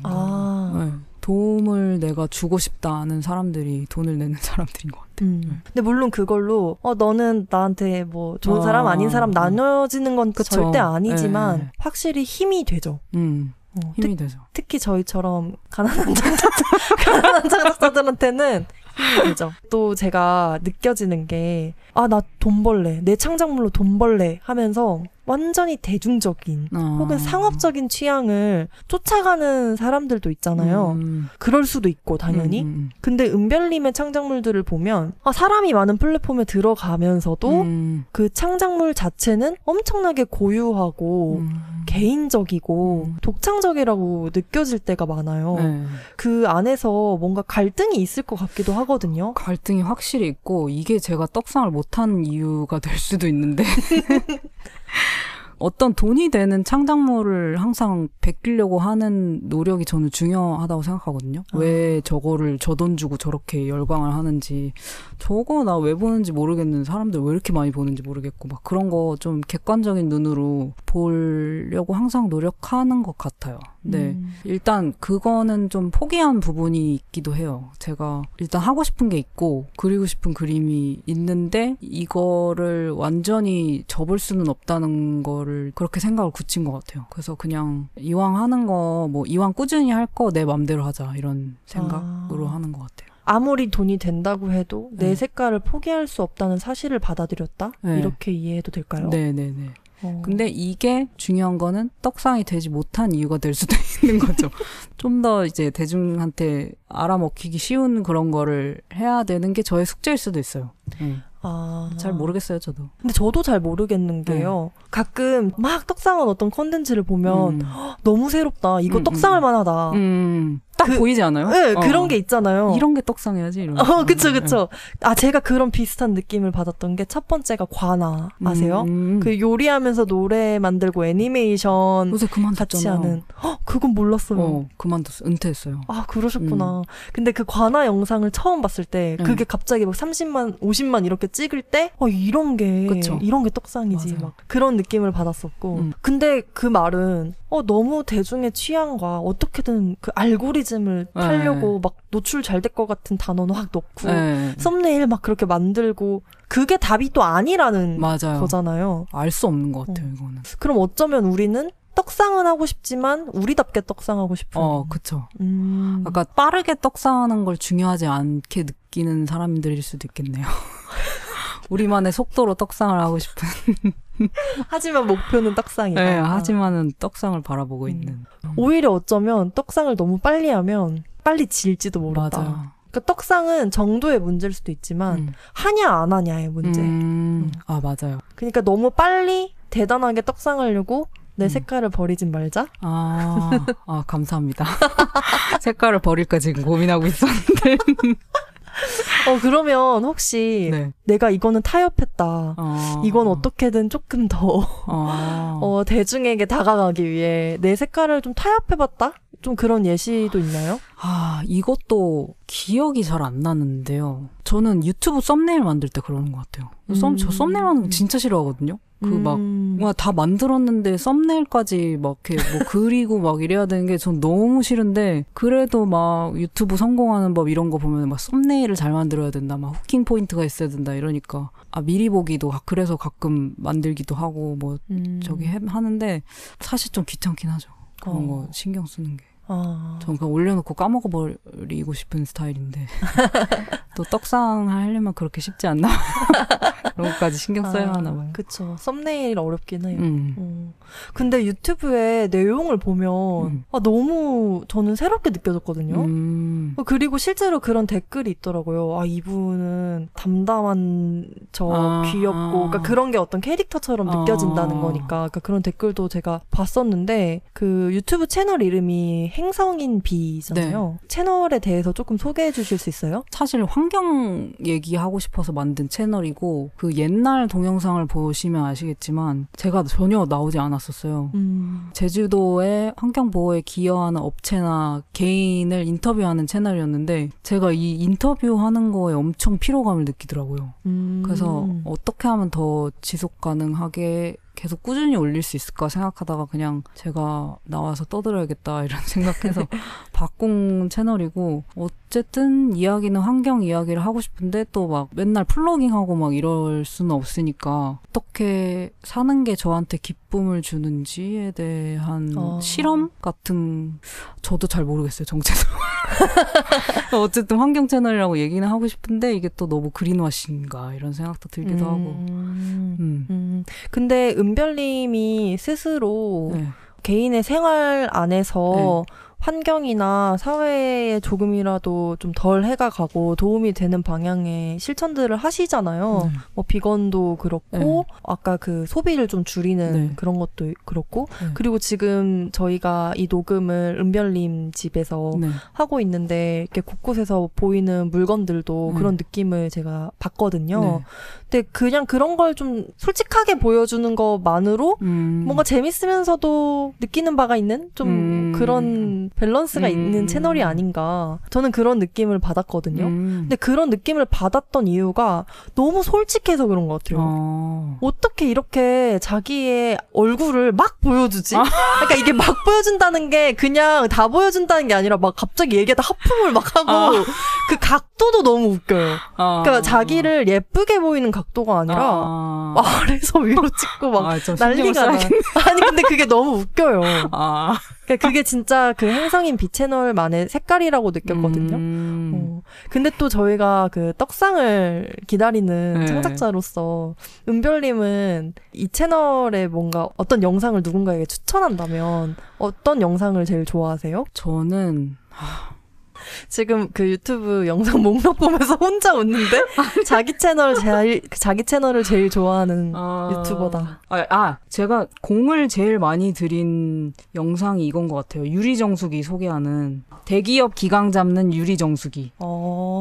네. 도움을 내가 주고 싶다는 사람들이 돈을 내는 사람들인 것 같아요. 근데 물론 그걸로 너는 나한테 뭐 좋은 사람 아닌 사람 나눠지는 건 절대 아니지만 확실히 힘이 되죠. 힘이 되죠. 특히 저희처럼 가난한 창작자들한테는 힘이 되죠. 또 제가 느껴지는 게 나 돈 벌래. 내 창작물로 돈 벌래 하면서 완전히 대중적인 혹은 상업적인 취향을 쫓아가는 사람들도 있잖아요. 그럴 수도 있고 당연히. 근데 은별님의 창작물들을 보면 사람이 많은 플랫폼에 들어가면서도 그 창작물 자체는 엄청나게 고유하고 개인적이고 독창적이라고 느껴질 때가 많아요. 그 안에서 뭔가 갈등이 있을 것 같기도 하거든요. 갈등이 확실히 있고 이게 제가 떡상을 못한 이유가 될 수도 있는데 어떤 돈이 되는 창작물을 항상 베끼려고 하는 노력이 저는 중요하다고 생각하거든요. 왜 저거를 저 돈 주고 저렇게 열광을 하는지, 저거 나 왜 보는지 모르겠는 사람들 왜 이렇게 많이 보는지 모르겠고, 막 그런 거 좀 객관적인 눈으로 보려고 항상 노력하는 것 같아요. 네. 일단 그거는 좀 포기한 부분이 있기도 해요. 제가 일단 하고 싶은 게 있고 그리고 싶은 그림이 있는데 이거를 완전히 접을 수는 없다는 거를 그렇게 생각을 굳힌 것 같아요. 그래서 그냥 이왕 하는 거, 뭐 이왕 꾸준히 할 거 내 맘대로 하자, 이런 생각으로 하는 것 같아요. 아무리 돈이 된다고 해도 내 색깔을 포기할 수 없다는 사실을 받아들였다? 네. 이렇게 이해해도 될까요? 네네네. 근데 이게 중요한 거는 떡상이 되지 못한 이유가 될 수도 있는 거죠. 좀 더 이제 대중한테 알아먹히기 쉬운 그런 거를 해야 되는 게 저의 숙제일 수도 있어요. 잘 모르겠어요, 저도. 근데 저도 잘 모르겠는 게요. 가끔 막 떡상한 어떤 컨텐츠를 보면 너무 새롭다. 이거 떡상할 만하다. 딱 보이지 않아요? 네, 그런 게 있잖아요. 이런 게 떡상해야지. 이런 그쵸. 아, 제가 그런 비슷한 느낌을 받았던 게 첫 번째가 관아. 아세요? 그 요리하면서 노래 만들고 애니메이션 요새 같이 하는. 그건 몰랐어요. 그만뒀어요. 은퇴했어요. 아, 그러셨구나. 근데 그 관아 영상을 처음 봤을 때 그게 갑자기 막 30만, 50만 이렇게 찍을 때 이런 게 떡상이지. 막 그런 느낌을 받았었고. 근데 그 말은 너무 대중의 취향과 어떻게든 그 알고리즘을 타려고 막 노출 잘 될 것 같은 단어는 확 넣고 썸네일 막 그렇게 만들고 그게 답이 또 아니라는 거잖아요. 알 수 없는 것 같아요, 이거는. 그럼 어쩌면 우리는 떡상은 하고 싶지만 우리답게 떡상하고 싶은. 그쵸. 아까 빠르게 떡상하는 걸 중요하지 않게 느끼는 사람들일 수도 있겠네요. 우리만의 속도로 떡상을 하고 싶은. 하지만 목표는 떡상이다. 네, 하지만은 떡상을 바라보고 있는. 오히려 어쩌면 떡상을 너무 빨리 하면 빨리 질지도 모른다. 맞아요. 그러니까 떡상은 정도의 문제일 수도 있지만 하냐 안 하냐의 문제. 아, 맞아요. 그러니까 너무 빨리 대단하게 떡상하려고 내 색깔을 버리진 말자. 감사합니다. 색깔을 버릴까 지금 고민하고 있었는데. 그러면 혹시 내가 이거는 타협했다. 이건 어떻게든 조금 더 대중에게 다가가기 위해 내 색깔을 좀 타협해봤다? 좀 그런 예시도 있나요? 이것도 기억이 잘 안 나는데요. 저는 유튜브 썸네일 만들 때 그러는 것 같아요. 저 썸네일 만드는 거 진짜 싫어하거든요. 뭔가 다 만들었는데 썸네일까지 막 이렇게 뭐 그리고 막 이래야 되는 게 전 너무 싫은데, 그래도 막 유튜브 성공하는 법 이런 거 보면 막 썸네일을 잘 만들어야 된다, 막 후킹 포인트가 있어야 된다 이러니까 미리 보기도 그래서 가끔 만들기도 하고 뭐 저기 하는데 사실 좀 귀찮긴 하죠. 그런 거 신경 쓰는 게. 전 그냥 올려놓고 까먹어버리고 싶은 스타일인데 또 떡상 하려면 그렇게 쉽지 않나. 그런 것까지 신경 써야 하나 봐요. 그쵸. 썸네일 어렵긴 해요. 근데 유튜브에 내용을 보면 너무 저는 새롭게 느껴졌거든요. 그리고 실제로 그런 댓글이 있더라고요. 이분은 담담한 귀엽고, 그러니까 그런 게 어떤 캐릭터처럼 느껴진다는 거니까. 그러니까 그런 댓글도 제가 봤었는데, 그 유튜브 채널 이름이 행성인 비잖아요. 채널에 대해서 조금 소개해 주실 수 있어요? 사실 환경 얘기하고 싶어서 만든 채널이고, 그 옛날 동영상을 보시면 아시겠지만 제가 전혀 나오지 않았었어요. 제주도의 환경보호에 기여하는 업체나 개인을 인터뷰하는 채널이었는데 제가 이 인터뷰하는 거에 엄청 피로감을 느끼더라고요. 그래서 어떻게 하면 더 지속 가능하게 계속 꾸준히 올릴 수 있을까 생각하다가 그냥 제가 나와서 떠들어야겠다 이런 생각해서 바꾼 채널이고, 어쨌든 이야기는 환경 이야기를 하고 싶은데 또 막 맨날 플로깅하고 막 이럴 수는 없으니까 어떻게 사는 게 저한테 기쁨을 주는지에 대한 실험 같은, 저도 잘 모르겠어요, 정체성. 어쨌든 환경 채널이라고 얘기는 하고 싶은데 이게 또 너무 그린워싱인가 이런 생각도 들기도 하고. 근데 은별님이 스스로 개인의 생활 안에서 환경이나 사회에 조금이라도 좀 덜 해가 가고 도움이 되는 방향의 실천들을 하시잖아요. 뭐 비건도 그렇고 아까 그 소비를 좀 줄이는 그런 것도 그렇고 그리고 지금 저희가 이 녹음을 은별님 집에서 하고 있는데 이렇게 곳곳에서 보이는 물건들도 그런 느낌을 제가 봤거든요. 근데 그냥 그런 걸 좀 솔직하게 보여주는 것만으로 뭔가 재밌으면서도 느끼는 바가 있는 좀 그런 밸런스가 있는 채널이 아닌가. 저는 그런 느낌을 받았거든요. 근데 그런 느낌을 받았던 이유가 너무 솔직해서 그런 것 같아요. 어떻게 이렇게 자기의 얼굴을 막 보여주지? 그러니까 이게 막 보여준다는 게 그냥 다 보여준다는 게 아니라 막 갑자기 얘기하다 하품을 막 하고 그 각도도 너무 웃겨요. 그러니까 자기를 예쁘게 보이는 각도가 아니라 아래에서 위로 찍고 막 난리가 나. 아니 근데 그게 너무 웃겨요. 그게 진짜 그 행성인 비채널만의 색깔이라고 느꼈거든요. 근데 또 저희가 그 떡상을 기다리는 창작자로서 은별님은 이 채널에 뭔가 어떤 영상을 누군가에게 추천한다면 어떤 영상을 제일 좋아하세요? 저는 지금 그 유튜브 영상 목록 보면서 혼자 웃는데 자기 채널을 제일 좋아하는 유튜버다. 제가 공을 제일 많이 들인 영상이 이건 것 같아요. 유리정수기 소개하는 대기업 기강 잡는 유리정수기.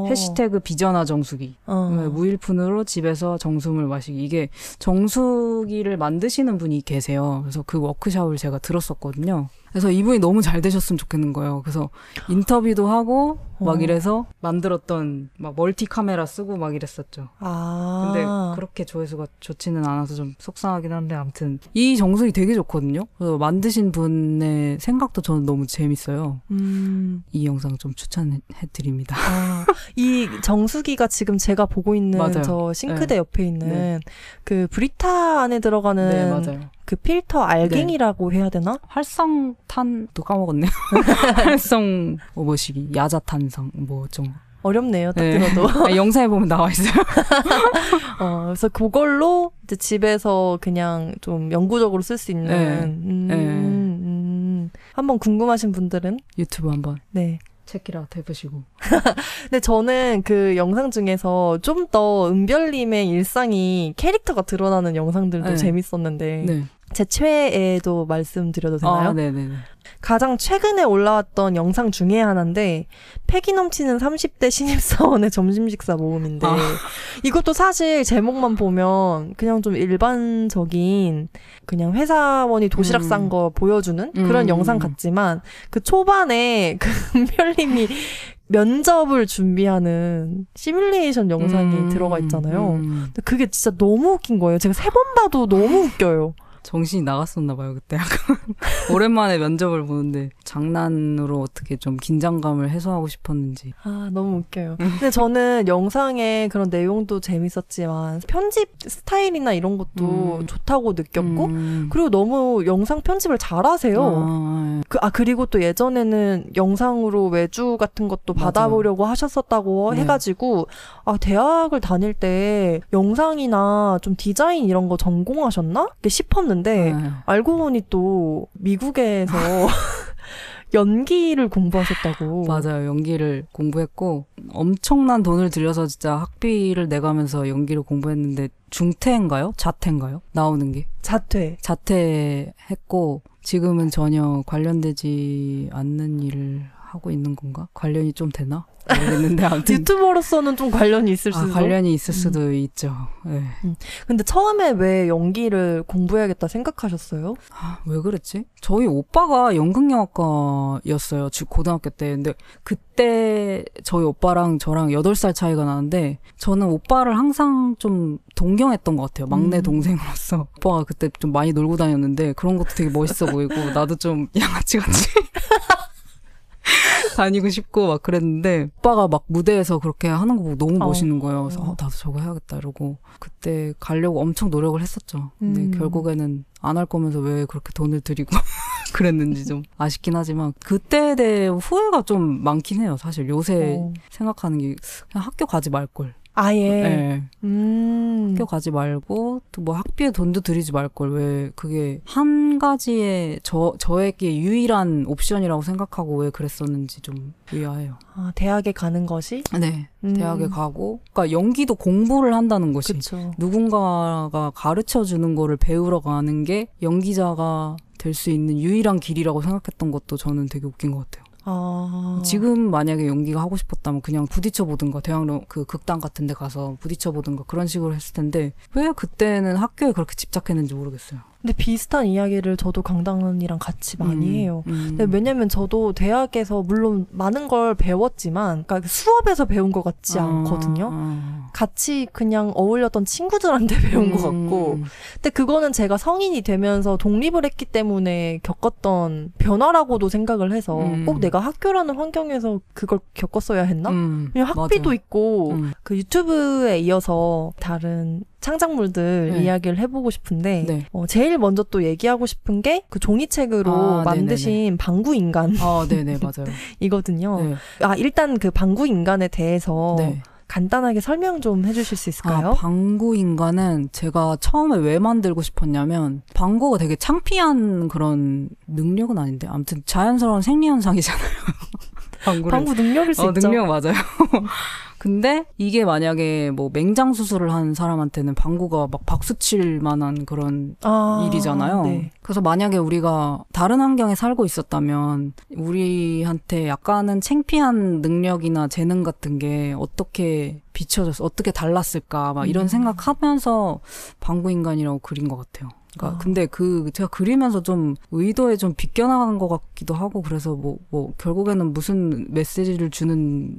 해시태그 비전화 정수기. 무일푼으로 집에서 정수물 마시기. 이게 정수기를 만드시는 분이 계세요. 그래서 그 워크숍을 제가 들었었거든요. 그래서 이분이 너무 잘 되셨으면 좋겠는 거예요. 그래서 인터뷰도 하고 막 이래서 만들었던 막 멀티 카메라 쓰고 막 이랬었죠. 근데 그렇게 조회수가 좋지는 않아서 좀 속상하긴 한데 아무튼 이 정수기 되게 좋거든요. 그래서 만드신 분의 생각도 저는 너무 재밌어요. 이 영상 좀 추천해드립니다. 이 정수기가 지금 제가 보고 있는 맞아요. 저 싱크대 옆에 있는 그 브리타 안에 들어가는 맞아요. 그 필터 알갱이라고 해야 되나? 활성탄도 까먹었네요. 활성 뭐시기 야자탄성 뭐 좀 어렵네요. 딱 들어도. 영상에 보면 나와 있어요. 그래서 그걸로 이제 집에서 그냥 좀 영구적으로 쓸 수 있는. 한번 궁금하신 분들은 유튜브 한번. 체크아웃 해보시고. 근데 저는 그 영상 중에서 좀 더 은별님의 일상이 캐릭터가 드러나는 영상들도 재밌었는데 제 최애도 말씀드려도 되나요? 네네네. 가장 최근에 올라왔던 영상 중에 하나인데 패기 넘치는 30대 신입사원의 점심식사 모음인데 이것도 사실 제목만 보면 그냥 좀 일반적인 그냥 회사원이 도시락 싼 거 보여주는 그런 영상 같지만 그 초반에 그 은별님이 면접을 준비하는 시뮬레이션 영상이 들어가 있잖아요. 근데 그게 진짜 너무 웃긴 거예요. 제가 3번 봐도 너무 웃겨요. 정신이 나갔었나 봐요, 그때. 약간 오랜만에 면접을 보는데 장난으로 어떻게 좀 긴장감을 해소하고 싶었는지. 너무 웃겨요. 근데 저는 영상의 그런 내용도 재밌었지만 편집 스타일이나 이런 것도 좋다고 느꼈고 그리고 너무 영상 편집을 잘하세요. 그리고 또 예전에는 영상으로 외주 같은 것도 받아보려고 하셨었다고 해가지고 대학을 다닐 때 영상이나 좀 디자인 이런 거 전공하셨나? 싶었는데 알고 보니 또 미국에서 연기를 공부하셨다고. 맞아요. 연기를 공부했고 엄청난 돈을 들여서 진짜 학비를 내가면서 연기를 공부했는데 중퇴인가요? 자퇴인가요? 나오는 게. 자퇴했고 지금은 전혀 관련되지 않는 일을 하고 있는 건가? 관련이 좀 되나? 모르겠는데 아무튼 유튜버로서는 좀 관련이 있을 수도. 관련이 있을 수도 있죠. 네. 근데 처음에 왜 연기를 공부해야겠다 생각하셨어요? 왜 그랬지? 저희 오빠가 연극영화과였어요. 고등학교 때. 근데 그때 저희 오빠랑 저랑 8살 차이가 나는데 저는 오빠를 항상 좀 동경했던 것 같아요. 막내 동생으로서. 오빠가 그때 좀 많이 놀고 다녔는데 그런 것도 되게 멋있어 보이고 나도 좀 양아치같이 다니고 싶고 막 그랬는데 오빠가 막 무대에서 그렇게 하는 거 보고 너무 멋있는 거예요. 그래서 나도 저거 해야겠다 이러고 그때 가려고 엄청 노력을 했었죠. 근데 결국에는 안 할 거면서 왜 그렇게 돈을 들이고 그랬는지 좀 아쉽긴 하지만 그때에 대해 후회가 좀 많긴 해요. 사실 요새 생각하는 게 그냥 학교 가지 말걸. 아예. 네. 학교 가지 말고 또 뭐 학비에 돈도 들이지 말 걸. 왜 그게 한 가지의 저에게 유일한 옵션이라고 생각하고 왜 그랬었는지 좀 의아해요. 아, 대학에 가는 것이? 네. 대학에 가고 그러니까 연기도 공부를 한다는 것이 그쵸. 누군가가 가르쳐주는 거를 배우러 가는 게 연기자가 될 수 있는 유일한 길이라고 생각했던 것도 저는 되게 웃긴 것 같아요. 지금 만약에 연기가 하고 싶었다면 그냥 부딪혀보든가 대학로 그 극단 같은 데 가서 부딪혀보든가 그런 식으로 했을 텐데 왜 그때는 학교에 그렇게 집착했는지 모르겠어요. 근데 비슷한 이야기를 저도 강당은이랑 같이 많이 해요. 근데 왜냐면 저도 대학에서 물론 많은 걸 배웠지만 그러니까 수업에서 배운 것 같지 않거든요. 같이 그냥 어울렸던 친구들한테 배운 것 같고 근데 그거는 제가 성인이 되면서 독립을 했기 때문에 겪었던 변화라고도 생각을 해서 꼭 내가 학교라는 환경에서 그걸 겪었어야 했나? 그냥 학비도 맞아. 있고 그 유튜브에 이어서 다른 창작물들 네. 이야기를 해보고 싶은데 네. 제일 먼저 또 얘기하고 싶은 게 그 종이책으로 만드신 네네네. 방구인간 네네 맞아요. 이거든요. 네. 일단 그 방구인간에 대해서 네. 간단하게 설명 좀 해주실 수 있을까요? 방구인간은 제가 처음에 왜 만들고 싶었냐면 방구가 되게 창피한 그런 능력은 아닌데 아무튼 자연스러운 생리현상이잖아요. 방구 능력일 수 있죠. 능력 맞아요. 근데 이게 만약에 뭐 맹장 수술을 한 사람한테는 방구가 막 박수칠 만한 그런 일이잖아요. 네. 그래서 만약에 우리가 다른 환경에 살고 있었다면 우리한테 약간은 창피한 능력이나 재능 같은 게 어떻게 비춰졌어, 어떻게 달랐을까 막 이런 생각하면서 방구인간이라고 그린 것 같아요. 그러니까 근데 제가 그리면서 좀 의도에 좀 비껴나간 것 같기도 하고 그래서 뭐 결국에는 무슨 메시지를 주는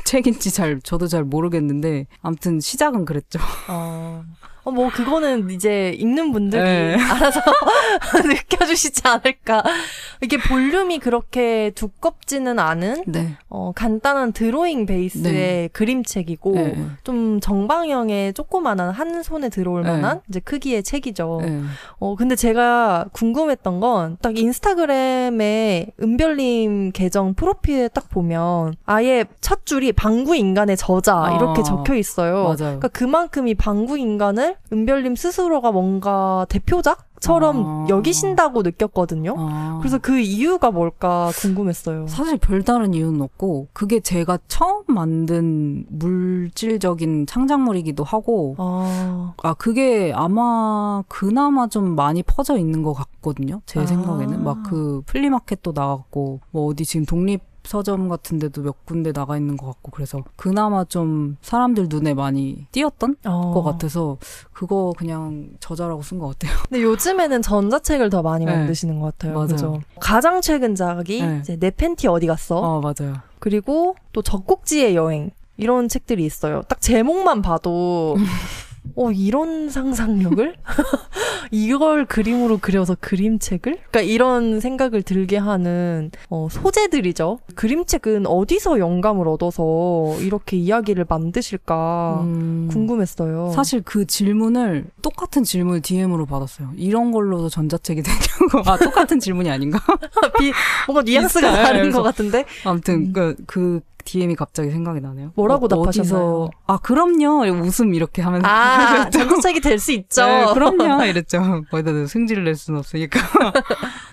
책인지 저도 잘 모르겠는데 아무튼 시작은 그랬죠. 뭐 그거는 이제 읽는 분들이 네. 알아서 느껴주시지 않을까. 이게 볼륨이 그렇게 두껍지는 않은 네. 간단한 드로잉 베이스의 네. 그림책이고 네. 좀 정방형의 조그만한 한 손에 들어올 만한 이제 크기의 책이죠. 네. 근데 제가 궁금했던 건 딱 인스타그램에 은별님 계정 프로필에 딱 보면 아예 첫 줄이 방구인간의 저자 이렇게 적혀 있어요. 맞아요. 그러니까 그만큼 이 방구인간을 은별님 스스로가 뭔가 대표작처럼 여기신다고 느꼈거든요. 그래서 그 이유가 뭘까 궁금했어요. 사실 별다른 이유는 없고 그게 제가 처음 만든 물질적인 창작물이기도 하고 그게 아마 그나마 좀 많이 퍼져 있는 것 같거든요. 제 생각에는. 막 그 플리마켓도 나갔고 뭐 어디 지금 독립 서점 같은 데도 몇 군데 나가 있는 것 같고 그래서 그나마 좀 사람들 눈에 많이 띄었던 것 같아서 그거 그냥 저자라고 쓴 것 같아요. 근데 요즘에는 전자책을 더 많이 만드시는 것 같아요. 맞아요. 그죠? 가장 최근 작이 이제 내 팬티 어디 갔어? 맞아요. 그리고 또 젖꼭지의 여행 이런 책들이 있어요. 딱 제목만 봐도 이런 상상력을? 이걸 그림으로 그려서 그림책을? 그러니까 이런 생각을 들게 하는 소재들이죠. 그림책은 어디서 영감을 얻어서 이렇게 이야기를 만드실까 궁금했어요. 사실 그 질문을 똑같은 질문을 DM으로 받았어요. 이런 걸로도 전자책이 되냐고. 똑같은 질문이 아닌가? 뭔가 뉘앙스가 다른 것 같은데? 아무튼 그 DM이 갑자기 생각이 나네요. 뭐라고 답하셨나요? 그럼요. 웃음 이렇게 하면서. 전자책이 될 수 있죠. 네, 그럼요. 이랬죠. 거기다 승질을 낼 수는 없으니까.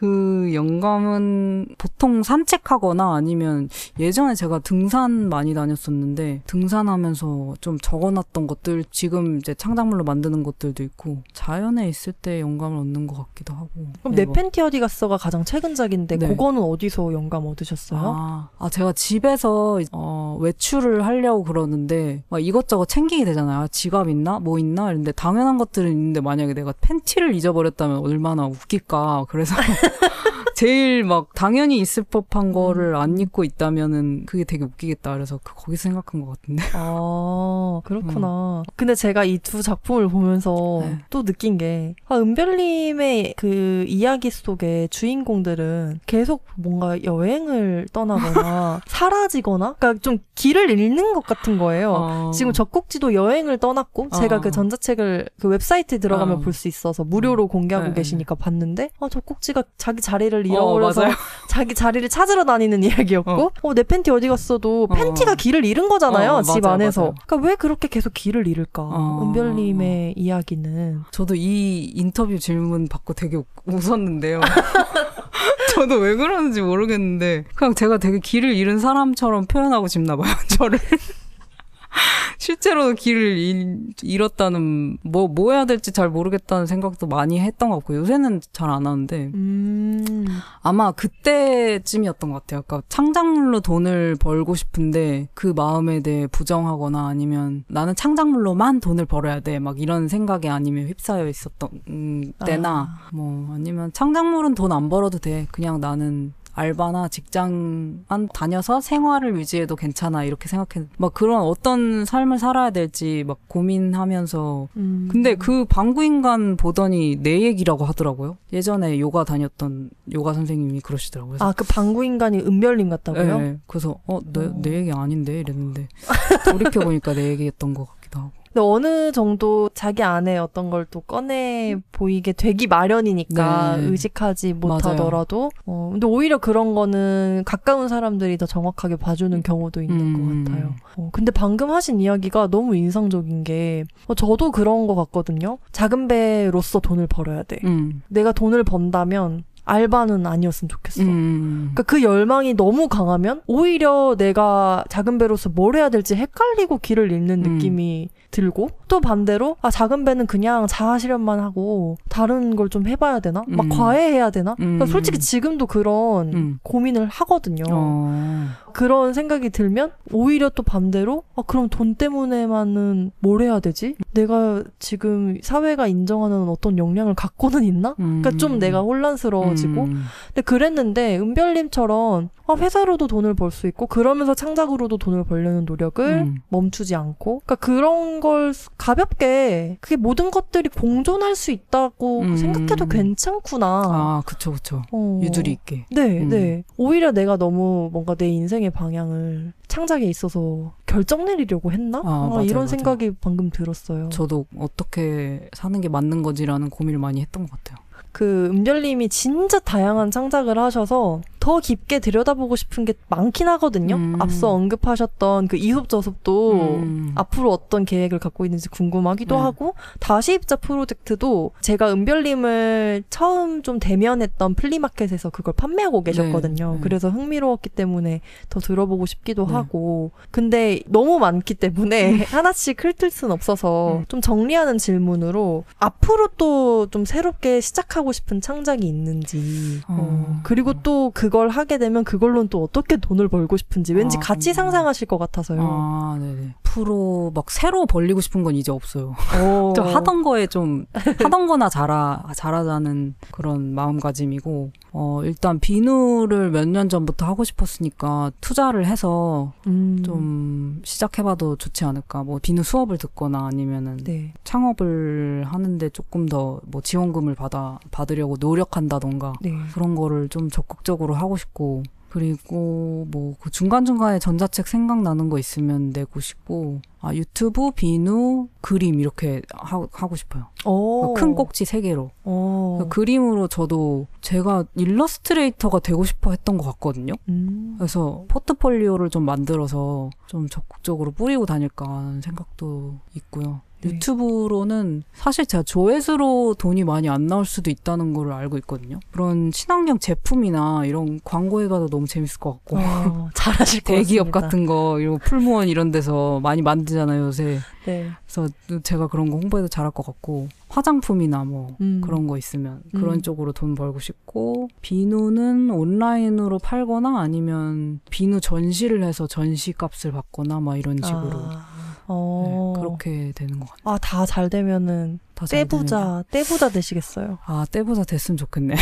그 영감은 보통 산책하거나 아니면 예전에 제가 등산 많이 다녔었는데 등산하면서 좀 적어놨던 것들 지금 이제 창작물로 만드는 것들도 있고 자연에 있을 때 영감을 얻는 것 같기도 하고. 그럼 내 팬티 어디 갔어가 가장 최근작인데 그거는 어디서 영감 얻으셨어요? 제가 집에서 외출을 하려고 그러는데 막 이것저것 챙기게 되잖아요. 지갑 있나? 뭐 있나? 이런데 당연한 것들은 있는데 만약에 내가 팬티를 잊어버렸다면 얼마나 웃길까. 그래서 제일 막 당연히 있을 법한 거를 안 입고 있다면은 그게 되게 웃기겠다. 그래서 거기서 생각한 것 같은데. 그렇구나. 근데 제가 이 두 작품을 보면서 또 느낀 게 은별님의 그 이야기 속의 주인공들은 계속 뭔가 여행을 떠나거나 사라지거나 그러니까 좀 길을 잃는 것 같은 거예요. 지금 젖꼭지도 여행을 떠났고 제가 그 전자책을 그 웹사이트에 들어가면 볼 수 있어서 무료로 공개하고 계시니까 봤는데 젖꼭지가 자기 자리를 잃어버려서 맞아요. 자기 자리를 찾으러 다니는 이야기였고 내 팬티 어디 갔어도 팬티가 길을 잃은 거잖아요. 집 맞아요, 안에서. 맞아요. 그러니까 왜 그렇게 계속 길을 잃을까? 은별님의 이야기는. 저도 이 인터뷰 질문 받고 되게 웃었는데요. 저도 왜 그러는지 모르겠는데 그냥 제가 되게 길을 잃은 사람처럼 표현하고 싶나 봐요. 저를. 실제로 길을 잃었다는 뭐 해야 될지 잘 모르겠다는 생각도 많이 했던 것 같고 요새는 잘 안 하는데 아마 그때쯤이었던 것 같아요. 그러니까 창작물로 돈을 벌고 싶은데 그 마음에 대해 부정하거나 아니면 나는 창작물로만 돈을 벌어야 돼 막 이런 생각에 아니면 휩싸여 있었던 때나 뭐 아니면 창작물은 돈 안 벌어도 돼 그냥 나는 알바나 직장만 다녀서 생활을 유지해도 괜찮아 이렇게 생각해 막 그런 어떤 삶을 살아야 될지 막 고민하면서 근데 그 방구인간 보더니 내 얘기라고 하더라고요. 예전에 요가 다녔던 요가 선생님이 그러시더라고요. 그 방구인간이 은별님 같다고요? 네. 그래서 내 얘기 아닌데 이랬는데 돌이켜보니까 내 얘기였던 것 같기도 하고. 근데 어느 정도 자기 안에 어떤 걸 또 꺼내 보이게 되기 마련이니까 네. 의식하지 못하더라도 근데 오히려 그런 거는 가까운 사람들이 더 정확하게 봐주는 경우도 있는 것 같아요. 근데 방금 하신 이야기가 너무 인상적인 게 저도 그런 것 같거든요. 작은 배로서 돈을 벌어야 돼. 내가 돈을 번다면 알바는 아니었으면 좋겠어. 그러니까 그 열망이 너무 강하면 오히려 내가 작은 배로서 뭘 해야 될지 헷갈리고 길을 잃는 느낌이 들고 또 반대로 작은 배는 그냥 자아 실현만 하고 다른 걸 좀 해봐야 되나? 막 과외해야 되나? 그러니까 솔직히 지금도 그런 고민을 하거든요. 그런 생각이 들면 오히려 또 반대로 그럼 돈 때문에만은 뭘 해야 되지? 내가 지금 사회가 인정하는 어떤 역량을 갖고는 있나? 그러니까 좀 내가 혼란스러워지고 근데 그랬는데 은별님처럼 회사로도 돈을 벌 수 있고 그러면서 창작으로도 돈을 벌려는 노력을 멈추지 않고 그러니까 그런 걸 가볍게 그게 모든 것들이 공존할 수 있다고 생각해도 괜찮구나. 그쵸. 유두리 있게. 네. 오히려 내가 너무 뭔가 내 인생의 방향을 창작에 있어서 결정 내리려고 했나? 이런 생각이 방금 들었어요. 저도 어떻게 사는 게 맞는 거지라는 고민을 많이 했던 것 같아요. 그 은별님이 진짜 다양한 창작을 하셔서 더 깊게 들여다보고 싶은 게 많긴 하거든요. 앞서 언급하셨던 그 이솝저솝도 앞으로 어떤 계획을 갖고 있는지 궁금하기도 하고 다시 입자 프로젝트도 제가 은별님을 처음 좀 대면했던 플리마켓에서 그걸 판매하고 계셨거든요. 그래서 흥미로웠기 때문에 더 들어보고 싶기도 하고 근데 너무 많기 때문에 하나씩 훑을 순 없어서 좀 정리하는 질문으로 앞으로 또 좀 새롭게 시작하고 싶은 창작이 있는지 그리고 또 그걸 하게 되면 그걸로는 또 어떻게 돈을 벌고 싶은지 왠지 같이 상상하실 것 같아서요. 네네. 앞으로 막 새로 벌리고 싶은 건 이제 없어요. 좀 하던 거에 좀 하던 거나 잘하자는 그런 마음가짐이고 일단 비누를 몇 년 전부터 하고 싶었으니까 투자를 해서 좀 시작해봐도 좋지 않을까. 뭐 비누 수업을 듣거나 아니면은 창업을 하는데 조금 더 뭐 지원금을 받으려고 노력한다던가 그런 거를 좀 적극적으로 하고 싶고 그리고 뭐 그 중간중간에 전자책 생각나는 거 있으면 내고 싶고 유튜브, 비누, 그림 이렇게 하고 싶어요. 큰 꼭지 3개로. 그림으로 저도 제가 일러스트레이터가 되고 싶어 했던 것 같거든요. 그래서 포트폴리오를 좀 만들어서 좀 적극적으로 뿌리고 다닐까 하는 생각도 있고요. 유튜브로는 사실 제가 조회수로 돈이 많이 안 나올 수도 있다는 걸 알고 있거든요. 그런 친환경 제품이나 이런 광고해봐도 너무 재밌을 것 같고 잘하실 것 같습니다. 대기업 같은 거 이런 풀무원 이런 데서 많이 만들잖아요 요새. 그래서 제가 그런 거 홍보해도 잘할 것 같고 화장품이나 뭐 그런 거 있으면 그런 쪽으로 돈 벌고 싶고 비누는 온라인으로 팔거나 아니면 비누 전시를 해서 전시값을 받거나 막 이런 식으로 그렇게 되는 것 같아요. 다 잘 되면은 떼부자 되시겠어요. 떼부자 됐으면 좋겠네요.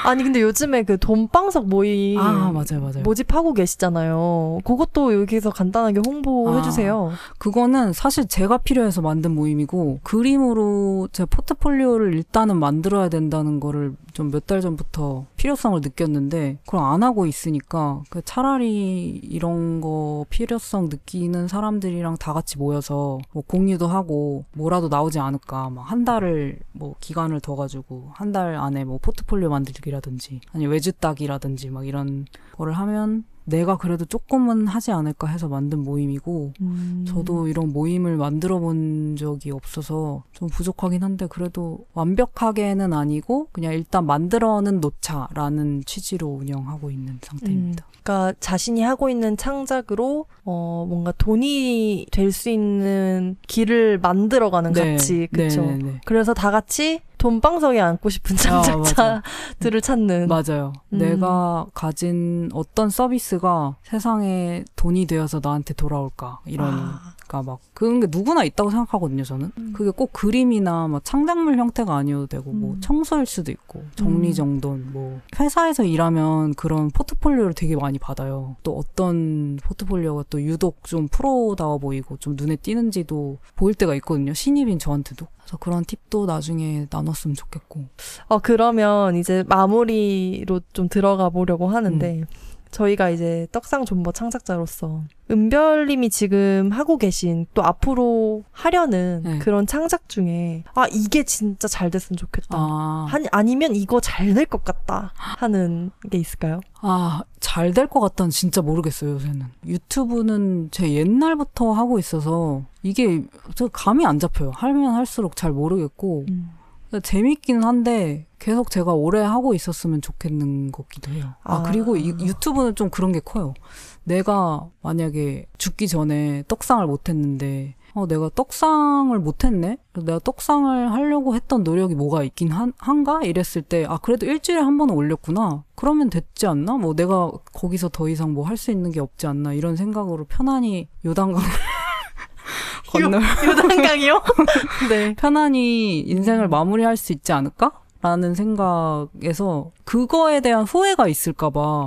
아니 근데 요즘에 그 돈방석 모임 맞아요. 모집하고 계시잖아요. 그것도 여기서 간단하게 홍보해주세요. 그거는 사실 제가 필요해서 만든 모임이고 그림으로 제 포트폴리오를 일단은 만들어야 된다는 거를 좀 몇 달 전부터 필요성을 느꼈는데 그걸 안 하고 있으니까 차라리 이런 거 필요성 느끼는 사람들이랑 다 같이 모여서 뭐 공유도 하고 뭐라도 나오지 않을까. 막 한 달을 뭐 기간을 둬가지고 한 달 안에 뭐 포트폴리오 만들기라든지 아니 외주따기라든지 막 이런 거를 하면 내가 그래도 조금은 하지 않을까 해서 만든 모임이고 저도 이런 모임을 만들어 본 적이 없어서 좀 부족하긴 한데 그래도 완벽하게는 아니고 그냥 일단 만들어는 놓자라는 취지로 운영하고 있는 상태입니다. 그러니까 자신이 하고 있는 창작으로 뭔가 돈이 될 수 있는 길을 만들어가는 가치, 그렇죠? 그래서 다 같이 돈방석에 앉고 싶은 창작자들을 찾는. 맞아요. 내가 가진 어떤 서비스가 세상에 돈이 되어서 나한테 돌아올까 이런. 막 그런 게 누구나 있다고 생각하거든요. 저는 그게 꼭 그림이나 막 창작물 형태가 아니어도 되고 뭐 청소일 수도 있고 정리정돈 뭐 회사에서 일하면 그런 포트폴리오를 되게 많이 받아요. 또 어떤 포트폴리오가 또 유독 좀 프로다워 보이고 좀 눈에 띄는지도 보일 때가 있거든요. 신입인 저한테도. 그래서 그런 팁도 나중에 나눴으면 좋겠고. 그러면 이제 마무리로 좀 들어가 보려고 하는데 저희가 이제 떡상존버 창작자로서 은별님이 지금 하고 계신 또 앞으로 하려는 그런 창작 중에 이게 진짜 잘 됐으면 좋겠다. 아니면 이거 잘 될 것 같다 하는 게 있을까요? 잘 될 것 같다는 진짜 모르겠어요. 요새는. 유튜브는 제 옛날부터 하고 있어서 이게 저 감이 안 잡혀요. 하면 할수록 잘 모르겠고 재밌긴 한데 계속 제가 오래 하고 있었으면 좋겠는 것기도 해요. 그리고 유튜브는 좀 그런 게 커요. 내가 만약에 죽기 전에 떡상을 못했는데 내가 떡상을 못했네? 내가 떡상을 하려고 했던 노력이 뭐가 있긴 한가? 이랬을 때 그래도 일주일에 한 번은 올렸구나. 그러면 됐지 않나? 뭐 내가 거기서 더 이상 뭐 할 수 있는 게 없지 않나? 이런 생각으로 편안히 요단강 요단강이요? 네. 편안히 인생을 마무리할 수 있지 않을까? 라는 생각에서 그거에 대한 후회가 있을까봐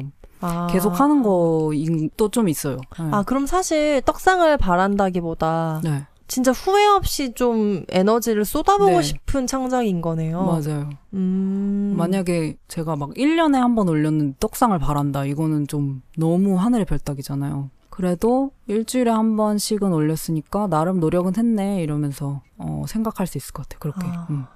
계속 하는 것도 좀 있어요. 네. 그럼 사실 떡상을 바란다기보다 진짜 후회 없이 좀 에너지를 쏟아보고 싶은 창작인 거네요. 맞아요. 만약에 제가 막 1년에 한 번 올렸는데 떡상을 바란다. 이거는 좀 너무 하늘의 별따기잖아요. 그래도 일주일에 한 번씩은 올렸으니까 나름 노력은 했네 이러면서 생각할 수 있을 것 같아요. 그렇게.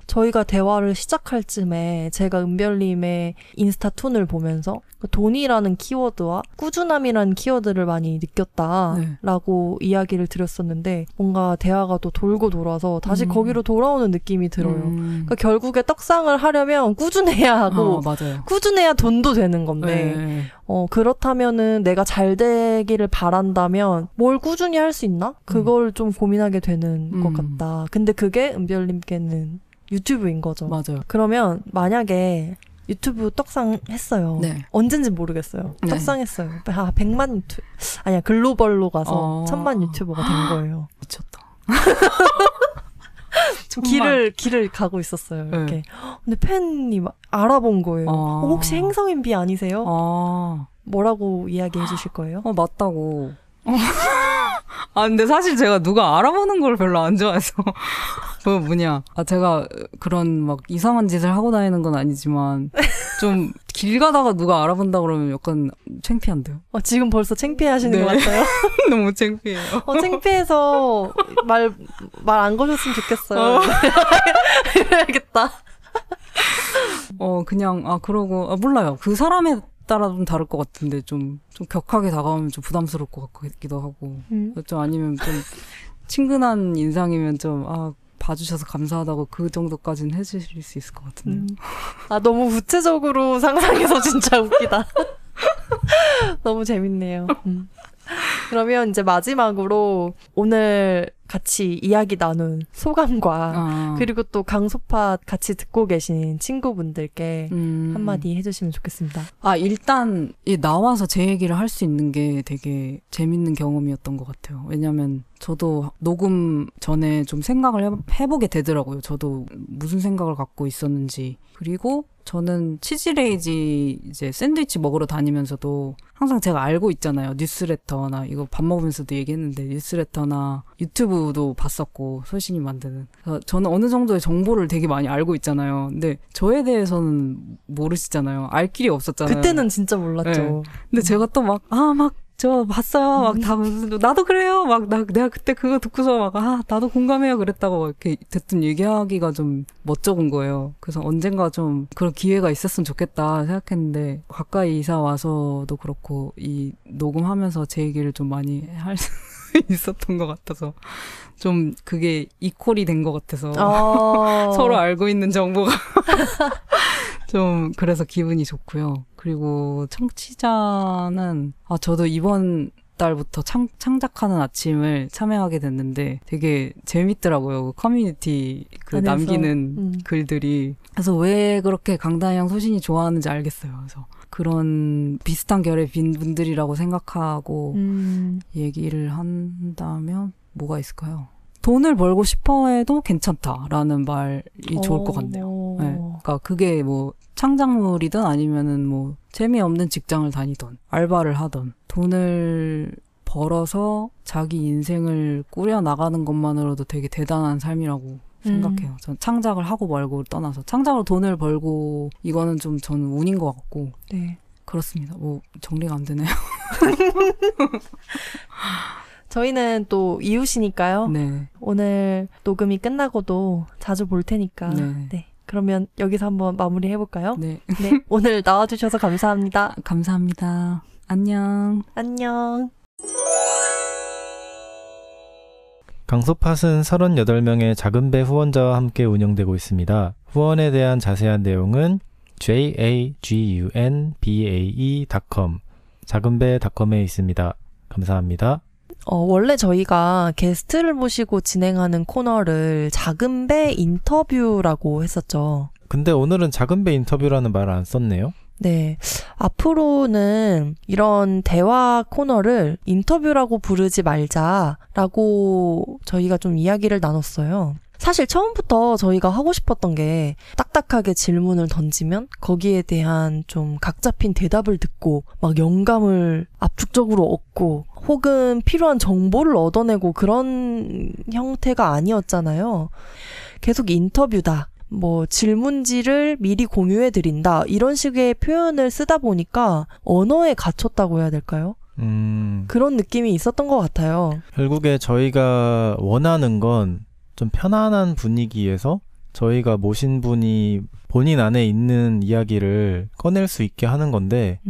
저희가 대화를 시작할 쯤에 제가 은별님의 인스타 톤을 보면서 돈이라는 키워드와 꾸준함이라는 키워드를 많이 느꼈다라고 이야기를 드렸었는데 뭔가 대화가 또 돌고 돌아서 다시 거기로 돌아오는 느낌이 들어요. 그러니까 결국에 떡상을 하려면 꾸준해야 하고 맞아요. 꾸준해야 돈도 되는 건데 그렇다면은 내가 잘 되기를 바란다면 뭘 꾸준히 할 수 있나? 그걸 좀 고민하게 되는 것 같다. 근데 그게 은별님께는 유튜브인 거죠. 맞아요. 그러면 만약에 유튜브 떡상 했어요. 언젠지 모르겠어요. 떡상 했어요. 100만 유튜브 아니야 글로벌로 가서 1000만 유튜버가 된 거예요. 미쳤다. 좀 길을 가고 있었어요. 이렇게. 근데 팬이 알아본 거예요. 혹시 행성인비 아니세요? 뭐라고 이야기해 주실 거예요? 맞다고. 근데 사실 제가 누가 알아보는 걸 별로 안 좋아해서. 제가 그런 막 이상한 짓을 하고 다니는 건 아니지만, 좀 길 가다가 누가 알아본다 그러면 약간 창피한데요? 지금 벌써 창피해 하시는 것 같아요? 너무 창피해요. 창피해서 말 안 거셨으면 좋겠어요. 이래야겠다. 그러고, 몰라요. 그 사람에 따라 좀 다를 것 같은데 좀 격하게 다가오면 좀 부담스러울 것 같기도 하고 좀 아니면 좀 친근한 인상이면 좀 봐주셔서 감사하다고 그 정도까지는 해주실 수 있을 것 같은데요. 너무 구체적으로 상상해서 진짜 웃기다. 너무 재밌네요. 그러면 이제 마지막으로 오늘 같이 이야기 나눈 소감과 그리고 또 강소팟 같이 듣고 계신 친구분들께 한마디 해주시면 좋겠습니다. 일단 나와서 제 얘기를 할 수 있는 게 되게 재밌는 경험이었던 것 같아요. 왜냐면 저도 녹음 전에 좀 생각을 해보게 되더라고요. 저도 무슨 생각을 갖고 있었는지. 그리고 저는 치즈레이지 이제 샌드위치 먹으러 다니면서도 항상 제가 알고 있잖아요. 뉴스레터나 이거 밥 먹으면서도 얘기했는데 뉴스레터나 유튜브도 봤었고 솔신이 만드는. 그래서 저는 어느 정도의 정보를 되게 많이 알고 있잖아요. 근데 저에 대해서는 모르시잖아요. 알 길이 없었잖아요. 그때는 진짜 몰랐죠. 근데 제가 또 저 봤어요. 막 다 나도 그래요. 막 내가 그때 그거 듣고서 막 나도 공감해요. 그랬다고 이렇게 대뜸 얘기하기가 좀 멋쩍은 거예요. 그래서 언젠가 좀 그런 기회가 있었으면 좋겠다 생각했는데 가까이 이사 와서도 그렇고 이 녹음하면서 제 얘기를 좀 많이 할 수 있었던 것 같아서 좀 그게 이퀄이 된 것 같아서 서로 알고 있는 정보가 좀 그래서 기분이 좋고요. 그리고 청취자는 저도 이번 달부터 창작하는 아침을 참여하게 됐는데 되게 재밌더라고요. 커뮤니티 남기는 글들이. 그래서 왜 그렇게 강다영 소신이 좋아하는지 알겠어요. 그래서 그런 비슷한 결의 분들이라고 생각하고 얘기를 한다면 뭐가 있을까요? 돈을 벌고 싶어 해도 괜찮다라는 말이 좋을 것 같네요. 네. 그러니까 그게 뭐 창작물이든 아니면은 뭐 재미없는 직장을 다니던 알바를 하던 돈을 벌어서 자기 인생을 꾸려 나가는 것만으로도 되게 대단한 삶이라고 생각해요. 전 창작을 하고 말고를 떠나서 창작으로 돈을 벌고 이거는 좀 저는 운인 것 같고. 네. 그렇습니다. 뭐 정리가 안 되네요. 저희는 또 이웃이니까요. 네. 오늘 녹음이 끝나고도 자주 볼 테니까. 네. 네. 그러면 여기서 한번 마무리 해볼까요? 네. 네. 오늘 나와주셔서 감사합니다. 감사합니다. 안녕. 안녕. 강소팟은 38명의 작은배 후원자와 함께 운영되고 있습니다. 후원에 대한 자세한 내용은 jagunbae.com 작은배.com에 있습니다. 감사합니다. 원래 저희가 게스트를 모시고 진행하는 코너를 작은배 인터뷰라고 했었죠. 근데 오늘은 작은배 인터뷰라는 말을 안 썼네요. 네. 앞으로는 이런 대화 코너를 인터뷰라고 부르지 말자라고 저희가 좀 이야기를 나눴어요. 사실 처음부터 저희가 하고 싶었던 게 딱딱하게 질문을 던지면 거기에 대한 좀 각 잡힌 대답을 듣고 막 영감을 압축적으로 얻고 혹은 필요한 정보를 얻어내고 그런 형태가 아니었잖아요. 계속 인터뷰다. 뭐 질문지를 미리 공유해드린다. 이런 식의 표현을 쓰다 보니까 언어에 갇혔다고 해야 될까요? 그런 느낌이 있었던 것 같아요. 결국에 저희가 원하는 건 좀 편안한 분위기에서 저희가 모신 분이 본인 안에 있는 이야기를 꺼낼 수 있게 하는 건데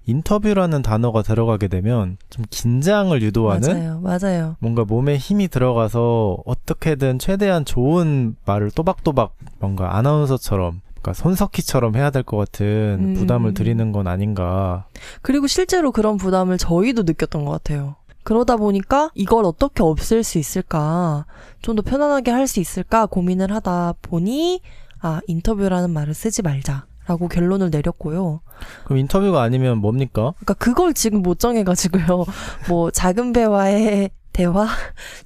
인터뷰라는 단어가 들어가게 되면 좀 긴장을 유도하는 맞아요. 뭔가 몸에 힘이 들어가서 어떻게든 최대한 좋은 말을 또박또박 뭔가 아나운서처럼 그러니까 손석희처럼 해야 될 것 같은 부담을 드리는 건 아닌가. 그리고 실제로 그런 부담을 저희도 느꼈던 것 같아요. 그러다 보니까 이걸 어떻게 없앨 수 있을까, 좀 더 편안하게 할 수 있을까 고민을 하다 보니 인터뷰라는 말을 쓰지 말자라고 결론을 내렸고요. 그럼 인터뷰가 아니면 뭡니까? 그러니까 그걸 지금 못 정해가지고요. 뭐 작은 배와의 대화?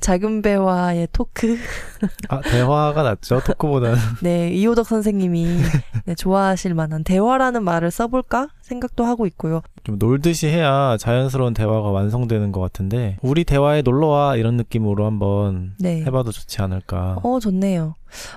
작은 배와의 토크? 대화가 낫죠. 토크보다는. 네, 이호덕 선생님이 좋아하실 만한 대화라는 말을 써볼까 생각도 하고 있고요. 좀 놀듯이 해야 자연스러운 대화가 완성되는 것 같은데 우리 대화에 놀러와 이런 느낌으로 한번 해봐도 좋지 않을까. 좋네요.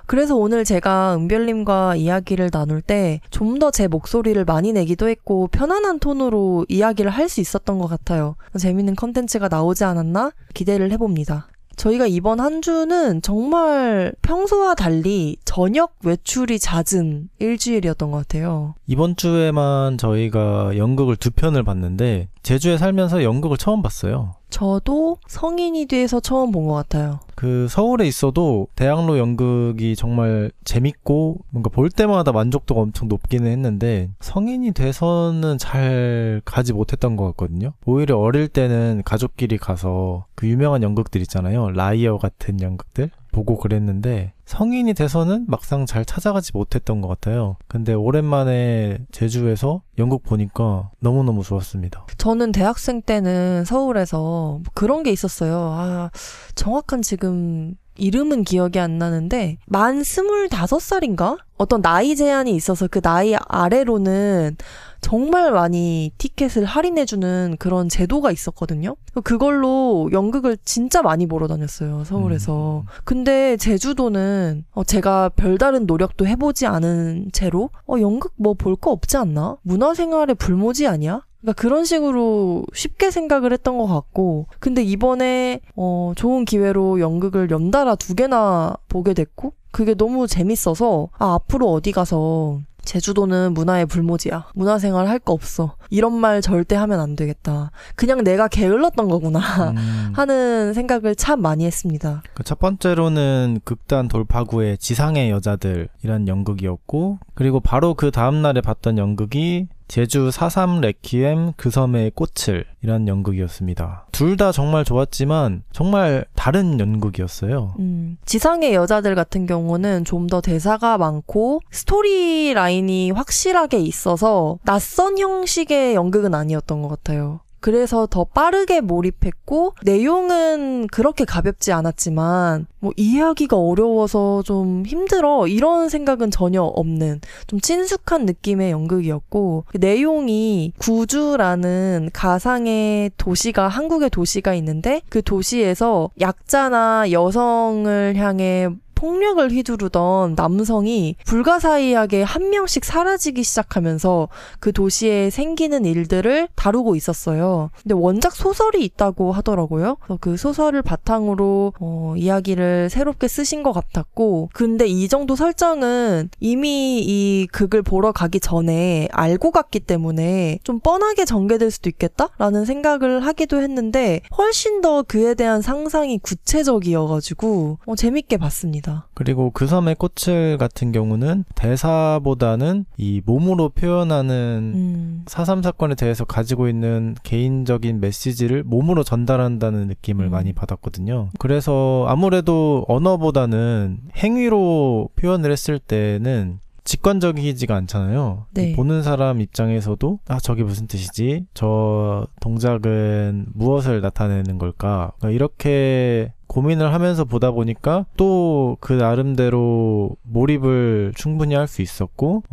그래서 오늘 제가 은별님과 이야기를 나눌 때 좀 더 제 목소리를 많이 내기도 했고 편안한 톤으로 이야기를 할 수 있었던 것 같아요. 재밌는 컨텐츠가 나오지 않았나 기대를 해봅니다. 저희가 이번 한 주는 정말 평소와 달리 저녁 외출이 잦은 일주일이었던 것 같아요. 이번 주에만 저희가 연극을 2편을 봤는데 제주에 살면서 연극을 처음 봤어요. 저도 성인이 돼서 처음 본 것 같아요. 그 서울에 있어도 대학로 연극이 정말 재밌고 뭔가 볼 때마다 만족도가 엄청 높기는 했는데 성인이 돼서는 잘 가지 못했던 것 같거든요. 오히려 어릴 때는 가족끼리 가서 그 유명한 연극들 있잖아요. 라이어 같은 연극들 보고 그랬는데 성인이 돼서는 막상 잘 찾아가지 못했던 것 같아요. 근데 오랜만에 제주에서 연극 보니까 너무너무 좋았습니다. 저는 대학생 때는 서울에서 그런 게 있었어요. 정확한 지금 이름은 기억이 안 나는데 만 25살인가? 어떤 나이 제한이 있어서 그 나이 아래로는 정말 많이 티켓을 할인해주는 그런 제도가 있었거든요. 그걸로 연극을 진짜 많이 보러 다녔어요, 서울에서. 근데 제주도는 제가 별다른 노력도 해보지 않은 채로 연극 뭐 볼 거 없지 않나? 문화생활의 불모지 아니야? 그러니까 그런 식으로 쉽게 생각을 했던 것 같고, 근데 이번에 좋은 기회로 연극을 연달아 2개나 보게 됐고, 그게 너무 재밌어서 앞으로 어디 가서 제주도는 문화의 불모지야, 문화생활 할 거 없어, 이런 말 절대 하면 안 되겠다, 그냥 내가 게을렀던 거구나 하는 생각을 참 많이 했습니다. 첫 번째로는 극단 돌파구의 지상의 여자들이란 연극이었고, 그리고 바로 그 다음날에 봤던 연극이 제주 4.3 레퀴엠 그 섬의 꽃을 이란 연극이었습니다. 둘 다 정말 좋았지만 정말 다른 연극이었어요. 지상의 여자들 같은 경우는 좀 더 대사가 많고 스토리 라인이 확실하게 있어서 낯선 형식의 연극은 아니었던 것 같아요. 그래서 더 빠르게 몰입했고, 내용은 그렇게 가볍지 않았지만 뭐 이해하기가 어려워서 좀 힘들어 이런 생각은 전혀 없는 좀 친숙한 느낌의 연극이었고, 내용이 구주라는 가상의 도시가, 한국의 도시가 있는데 그 도시에서 약자나 여성을 향해 폭력을 휘두르던 남성이 불가사의하게 한 명씩 사라지기 시작하면서 그 도시에 생기는 일들을 다루고 있었어요. 근데 원작 소설이 있다고 하더라고요. 그래서 그 소설을 바탕으로 이야기를 새롭게 쓰신 것 같았고, 근데 이 정도 설정은 이미 이 극을 보러 가기 전에 알고 갔기 때문에 좀 뻔하게 전개될 수도 있겠다라는 생각을 하기도 했는데, 훨씬 더 그에 대한 상상이 구체적이어가지고 재밌게 봤습니다. 그리고 그 섬의 꽃을 같은 경우는 대사보다는 이 몸으로 표현하는 4.3 사건에 대해서 가지고 있는 개인적인 메시지를 몸으로 전달한다는 느낌을 많이 받았거든요. 그래서 아무래도 언어보다는 행위로 표현을 했을 때는 직관적이지가 않잖아요. 네. 보는 사람 입장에서도 저게 무슨 뜻이지? 저 동작은 무엇을 나타내는 걸까? 이렇게 고민을 하면서 보다 보니까 또 그 나름대로 몰입을 충분히 할 수 있었고,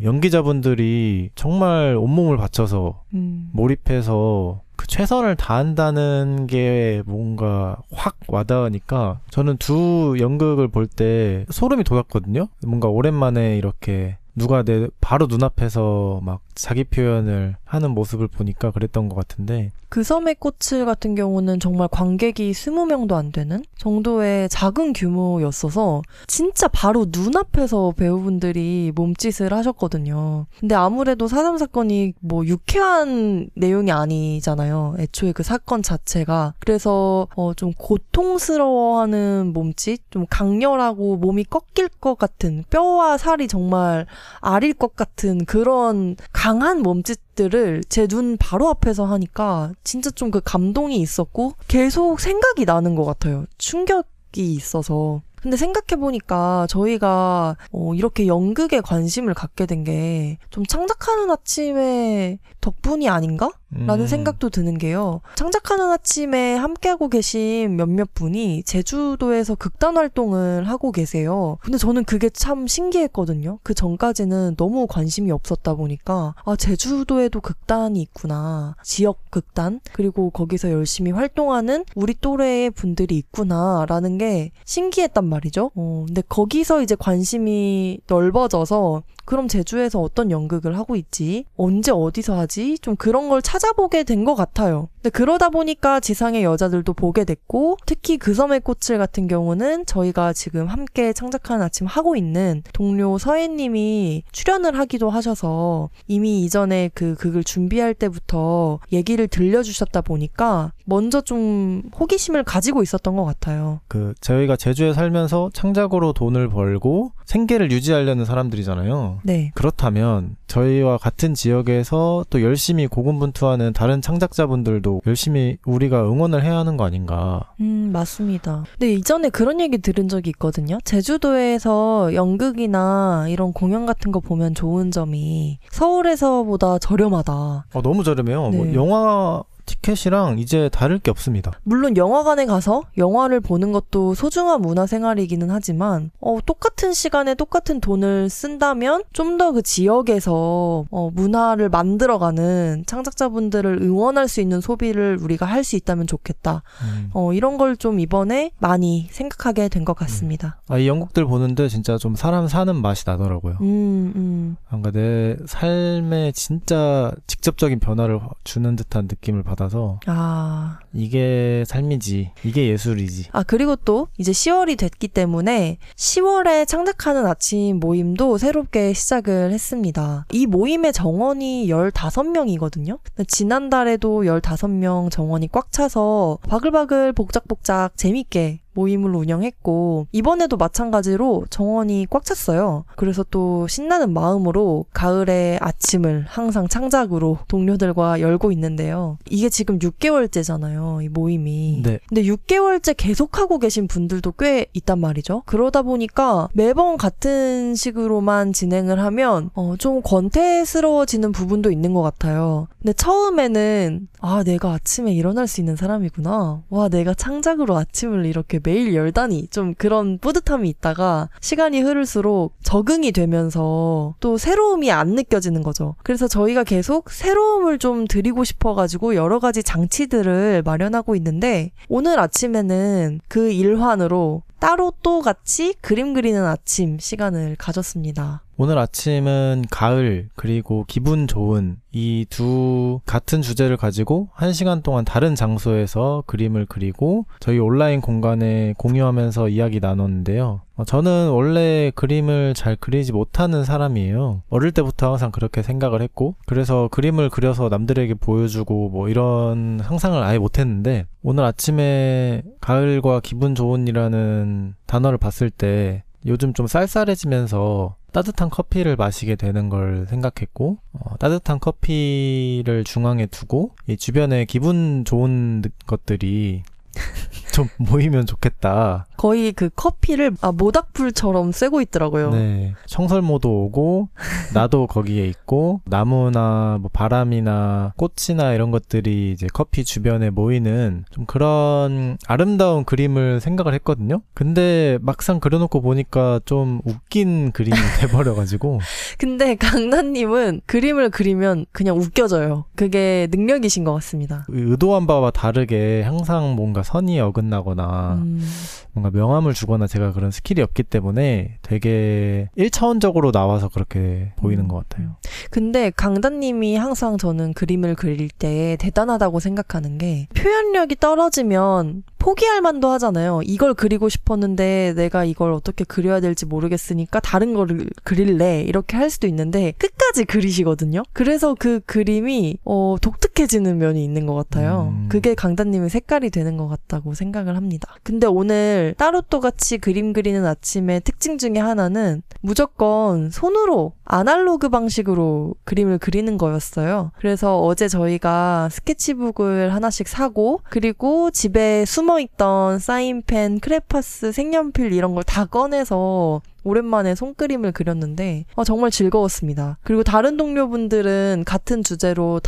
연기자분들이 정말 온몸을 바쳐서 몰입해서 그 최선을 다한다는 게 뭔가 확 와닿으니까 저는 두 연극을 볼 때 소름이 돋았거든요. 뭔가 오랜만에 이렇게 누가 내 바로 눈앞에서 막 자기 표현을 하는 모습을 보니까 그랬던 것 같은데, 그 섬의 꽃을 같은 경우는 정말 관객이 20명도 안 되는 정도의 작은 규모였어서 진짜 바로 눈앞에서 배우분들이 몸짓을 하셨거든요. 근데 아무래도 4.3 사건이 뭐 유쾌한 내용이 아니잖아요, 애초에 그 사건 자체가. 그래서 좀 고통스러워하는 몸짓, 좀 강렬하고 몸이 꺾일 것 같은, 뼈와 살이 정말 아릴 것 같은 그런 강한 몸짓들을 제 눈 바로 앞에서 하니까 진짜 좀 그 감동이 있었고 계속 생각이 나는 것 같아요. 충격이 있어서. 근데 생각해보니까 저희가 이렇게 연극에 관심을 갖게 된 게 좀 창작하는 아침의 덕분이 아닌가? 라는 생각도 드는 게요. 창작하는 아침에 함께하고 계신 몇몇 분이 제주도에서 극단 활동을 하고 계세요. 근데 저는 그게 참 신기했거든요. 그 전까지는 너무 관심이 없었다 보니까 제주도에도 극단이 있구나, 지역 극단, 그리고 거기서 열심히 활동하는 우리 또래의 분들이 있구나 라는 게 신기했단 말이죠. 근데 거기서 이제 관심이 넓어져서 그럼 제주에서 어떤 연극을 하고 있지? 언제 어디서 하지? 좀 그런 걸 찾아보게 된 것 같아요. 근데 그러다 보니까 지상의 여자들도 보게 됐고, 특히 그 섬의 꽃을 같은 경우는 저희가 지금 함께 창작하는 아침 하고 있는 동료 서혜님이 출연을 하기도 하셔서 이미 이전에 그 극을 준비할 때부터 얘기를 들려주셨다 보니까 먼저 좀 호기심을 가지고 있었던 것 같아요. 저희가 제주에 살면서 창작으로 돈을 벌고 생계를 유지하려는 사람들이잖아요. 네. 그렇다면 저희와 같은 지역에서 또 열심히 고군분투하는 다른 창작자분들도 열심히 우리가 응원을 해야 하는 거 아닌가. 맞습니다. 근데 이전에 그런 얘기 들은 적이 있거든요. 제주도에서 연극이나 이런 공연 같은 거 보면 좋은 점이 서울에서보다 저렴하다. 너무 저렴해요. 네. 뭐 영화 티켓이랑 이제 다를 게 없습니다. 물론 영화관에 가서 영화를 보는 것도 소중한 문화생활이기는 하지만 똑같은 시간에 똑같은 돈을 쓴다면 좀 더 그 지역에서 문화를 만들어가는 창작자분들을 응원할 수 있는 소비를 우리가 할 수 있다면 좋겠다. 이런 걸 좀 이번에 많이 생각하게 된 것 같습니다. 이 영국들 보는데 진짜 좀 사람 사는 맛이 나더라고요. 뭔가 내 삶에 진짜 직접적인 변화를 주는 듯한 느낌을 받아서 이게 삶이지, 이게 예술이지. 그리고 또 이제 10월이 됐기 때문에 10월에 창작하는 아침 모임도 새롭게 시작을 했습니다. 이 모임의 정원이 15명이거든요. 지난달에도 15명 정원이 꽉 차서 바글바글 복작복작 재밌게 모임을 운영했고 이번에도 마찬가지로 정원이 꽉 찼어요. 그래서 또 신나는 마음으로 가을의 아침을 항상 창작으로 동료들과 열고 있는데요. 이게 지금 6개월째잖아요. 이 모임이. 네. 근데 6개월째 계속하고 계신 분들도 꽤 있단 말이죠. 그러다 보니까 매번 같은 식으로만 진행을 하면 좀 권태스러워지는 부분도 있는 것 같아요. 근데 처음에는 내가 아침에 일어날 수 있는 사람이구나. 와, 내가 창작으로 아침을 이렇게 매일 열다니 좀 그런 뿌듯함이 있다가 시간이 흐를수록 적응이 되면서 또 새로움이 안 느껴지는 거죠. 그래서 저희가 계속 새로움을 좀 드리고 싶어가지고 여러 가지 장치들을 마련하고 있는데 오늘 아침에는 그 일환으로 따로 또 같이 그림 그리는 아침 시간을 가졌습니다. 오늘 아침은 가을 그리고 기분 좋은 이 두 같은 주제를 가지고 1시간 동안 다른 장소에서 그림을 그리고 저희 온라인 공간에 공유하면서 이야기 나눴는데요. 저는 원래 그림을 잘 그리지 못하는 사람이에요. 어릴 때부터 항상 그렇게 생각을 했고 그래서 그림을 그려서 남들에게 보여주고 뭐 이런 상상을 아예 못했는데 오늘 아침에 가을과 기분 좋은이라는 단어를 봤을 때 요즘 좀 쌀쌀해지면서 따뜻한 커피를 마시게 되는 걸 생각했고 따뜻한 커피를 중앙에 두고 이 주변에 기분 좋은 것들이 좀 모이면 좋겠다. 거의 그 커피를 모닥불처럼 쐬고 있더라고요. 네, 청설모도 오고 나도 거기에 있고 나무나 뭐 바람이나 꽃이나 이런 것들이 이제 커피 주변에 모이는 좀 그런 아름다운 그림을 생각을 했거든요. 근데 막상 그려놓고 보니까 좀 웃긴 그림이 돼버려가지고. 근데 강단님은 그림을 그리면 그냥 웃겨져요. 그게 능력이신 것 같습니다. 의도한 바와 다르게 항상 뭔가 선이 어긋나거나 뭔가 명암을 주거나 제가 그런 스킬이 없기 때문에 되게 1차원적으로 나와서 그렇게 보이는 것 같아요. 근데 강단님이 항상 저는 그림을 그릴 때 대단하다고 생각하는 게 표현력이 떨어지면 포기할 만도 하잖아요. 이걸 그리고 싶었는데 내가 이걸 어떻게 그려야 될지 모르겠으니까 다른 거를 그릴래 이렇게 할 수도 있는데 끝까지 그리시거든요. 그래서 그 그림이 독특해지는 면이 있는 것 같아요. 그게 강단님의 색깔이 되는 것 같다고 생각을 합니다. 근데 오늘 따로 또 같이 그림 그리는 아침의 특징 중에 하나는 무조건 손으로 아날로그 방식으로 그림을 그리는 거였어요. 그래서 어제 저희가 스케치북을 하나씩 사고 그리고 집에 숨어있던 사인펜, 크레파스, 색연필 이런 걸 다 꺼내서 오랜만에 손그림을 그렸는데 정말 즐거웠습니다. 그리고 다른 동료분들은 같은 주제로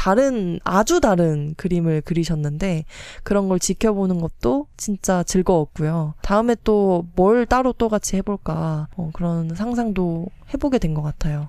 아주 다른 그림을 그리셨는데 그런 걸 지켜보는 것도 진짜 즐거웠고요. 다음에 또 뭘 따로 또 같이 해볼까 그런 상상도 해보게 된 것 같아요.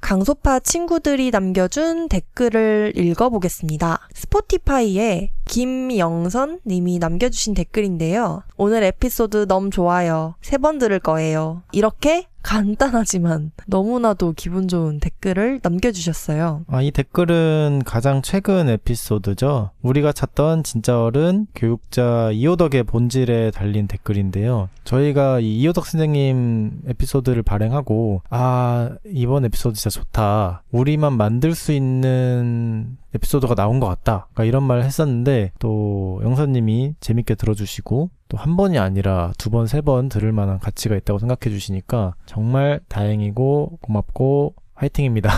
강소파 친구들이 남겨준 댓글을 읽어보겠습니다. 스포티파이에 김영선 님이 남겨주신 댓글인데요. 오늘 에피소드 너무 좋아요. 3번 들을 거예요. 이렇게 간단하지만 너무나도 기분 좋은 댓글을 남겨주셨어요. 이 댓글은 가장 최근 에피소드죠. 우리가 찾던 진짜 어른 교육자 이호덕의 본질에 달린 댓글인데요. 저희가 이 이호덕 선생님 에피소드를 발행하고 이번 에피소드 진짜 좋다. 우리만 만들 수 있는 에피소드가 나온 것 같다. 그러니까 이런 말을 했었는데 또 영선님이 재밌게 들어주시고 또 한 번이 아니라 2번, 3번 들을 만한 가치가 있다고 생각해 주시니까 정말 다행이고 고맙고 화이팅입니다.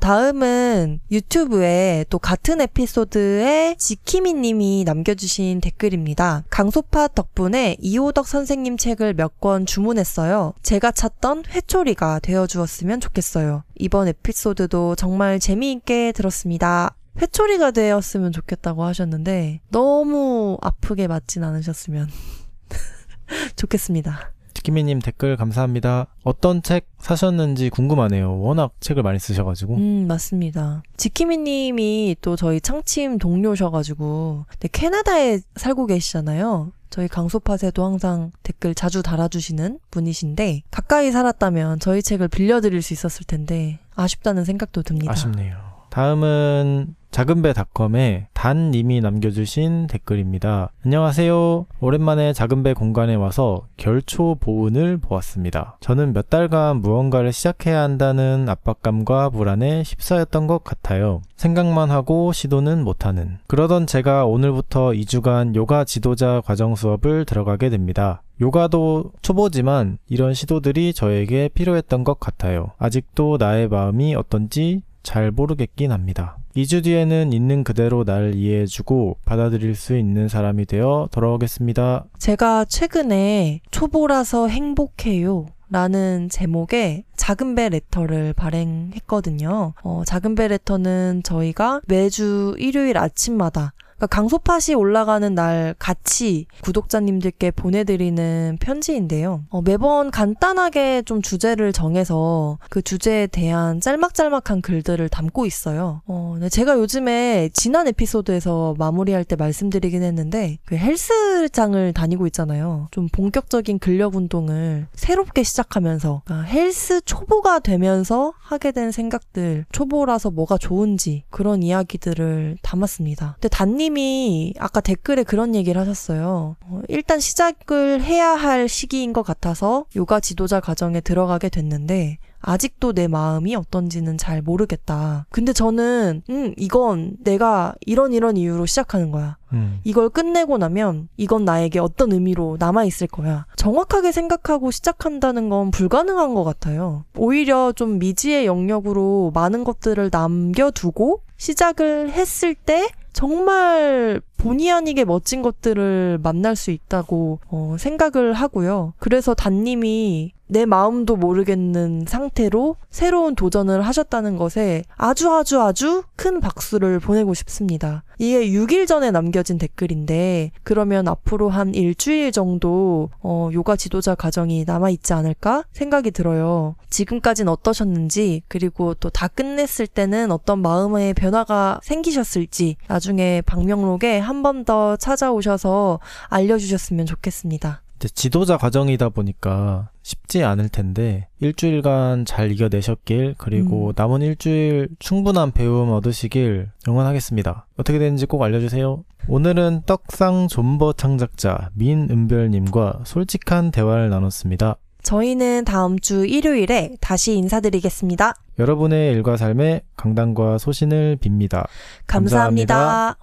다음은 유튜브에 또 같은 에피소드에 지키미님이 남겨주신 댓글입니다. 강소파 덕분에 이호덕 선생님 책을 몇 권 주문했어요. 제가 찾던 회초리가 되어주었으면 좋겠어요. 이번 에피소드도 정말 재미있게 들었습니다. 회초리가 되었으면 좋겠다고 하셨는데 너무 아프게 맞진 않으셨으면 좋겠습니다. 지키미님 댓글 감사합니다. 어떤 책 사셨는지 궁금하네요. 워낙 책을 많이 쓰셔가지고. 맞습니다. 지키미님이 또 저희 창침 동료셔가지고 캐나다에 살고 계시잖아요. 저희 강소팟에도 항상 댓글 자주 달아주시는 분이신데 가까이 살았다면 저희 책을 빌려드릴 수 있었을 텐데 아쉽다는 생각도 듭니다. 아쉽네요. 다음은 작은배닷컴에 단님이 남겨주신 댓글입니다. 안녕하세요. 오랜만에 작은배 공간에 와서 결초 보은을 보았습니다. 저는 몇 달간 무언가를 시작해야 한다는 압박감과 불안에 휩싸였던 것 같아요. 생각만 하고 시도는 못하는. 그러던 제가 오늘부터 2주간 요가 지도자 과정 수업을 들어가게 됩니다. 요가도 초보지만 이런 시도들이 저에게 필요했던 것 같아요. 아직도 나의 마음이 어떤지 잘 모르겠긴 합니다. 2주 뒤에는 있는 그대로 나를 이해해주고 받아들일 수 있는 사람이 되어 돌아오겠습니다. 제가 최근에 초보라서 행복해요 라는 제목의 작은배 레터를 발행했거든요. 작은배 레터는 저희가 매주 일요일 아침마다 강소팟이 올라가는 날 같이 구독자님들께 보내드리는 편지인데요. 매번 간단하게 좀 주제를 정해서 그 주제에 대한 짤막짤막한 글들을 담고 있어요. 제가 요즘에 지난 에피소드에서 마무리할 때 말씀드리긴 했는데 그 헬스장을 다니고 있잖아요. 좀 본격적인 근력 운동을 새롭게 시작하면서 헬스 초보가 되면서 하게 된 생각들, 초보라서 뭐가 좋은지 그런 이야기들을 담았습니다. 근데 단님이 아까 댓글에 그런 얘기를 하셨어요. 일단 시작을 해야 할 시기인 것 같아서 요가 지도자 과정에 들어가게 됐는데 아직도 내 마음이 어떤지는 잘 모르겠다. 근데 저는 이건 내가 이런 이유로 시작하는 거야. 이걸 끝내고 나면 이건 나에게 어떤 의미로 남아있을 거야. 정확하게 생각하고 시작한다는 건 불가능한 것 같아요. 오히려 좀 미지의 영역으로 많은 것들을 남겨두고 시작을 했을 때 정말 본의 아니게 멋진 것들을 만날 수 있다고 생각을 하고요. 그래서 단님이 내 마음도 모르겠는 상태로 새로운 도전을 하셨다는 것에 아주 큰 박수를 보내고 싶습니다. 이게 6일 전에 남겨진 댓글인데 그러면 앞으로 한 일주일 정도 요가 지도자 과정이 남아있지 않을까 생각이 들어요. 지금까진 어떠셨는지 그리고 또 다 끝냈을 때는 어떤 마음의 변화가 생기셨을지 나중에 방명록에 한 번 더 찾아오셔서 알려주셨으면 좋겠습니다. 지도자 과정이다 보니까 쉽지 않을 텐데 일주일간 잘 이겨내셨길 그리고 남은 일주일 충분한 배움 얻으시길 응원하겠습니다. 어떻게 되는지 꼭 알려주세요. 오늘은 떡상 존버 창작자 민은별님과 솔직한 대화를 나눴습니다. 저희는 다음 주 일요일에 다시 인사드리겠습니다. 여러분의 일과 삶에 강단과 소신을 빕니다. 감사합니다.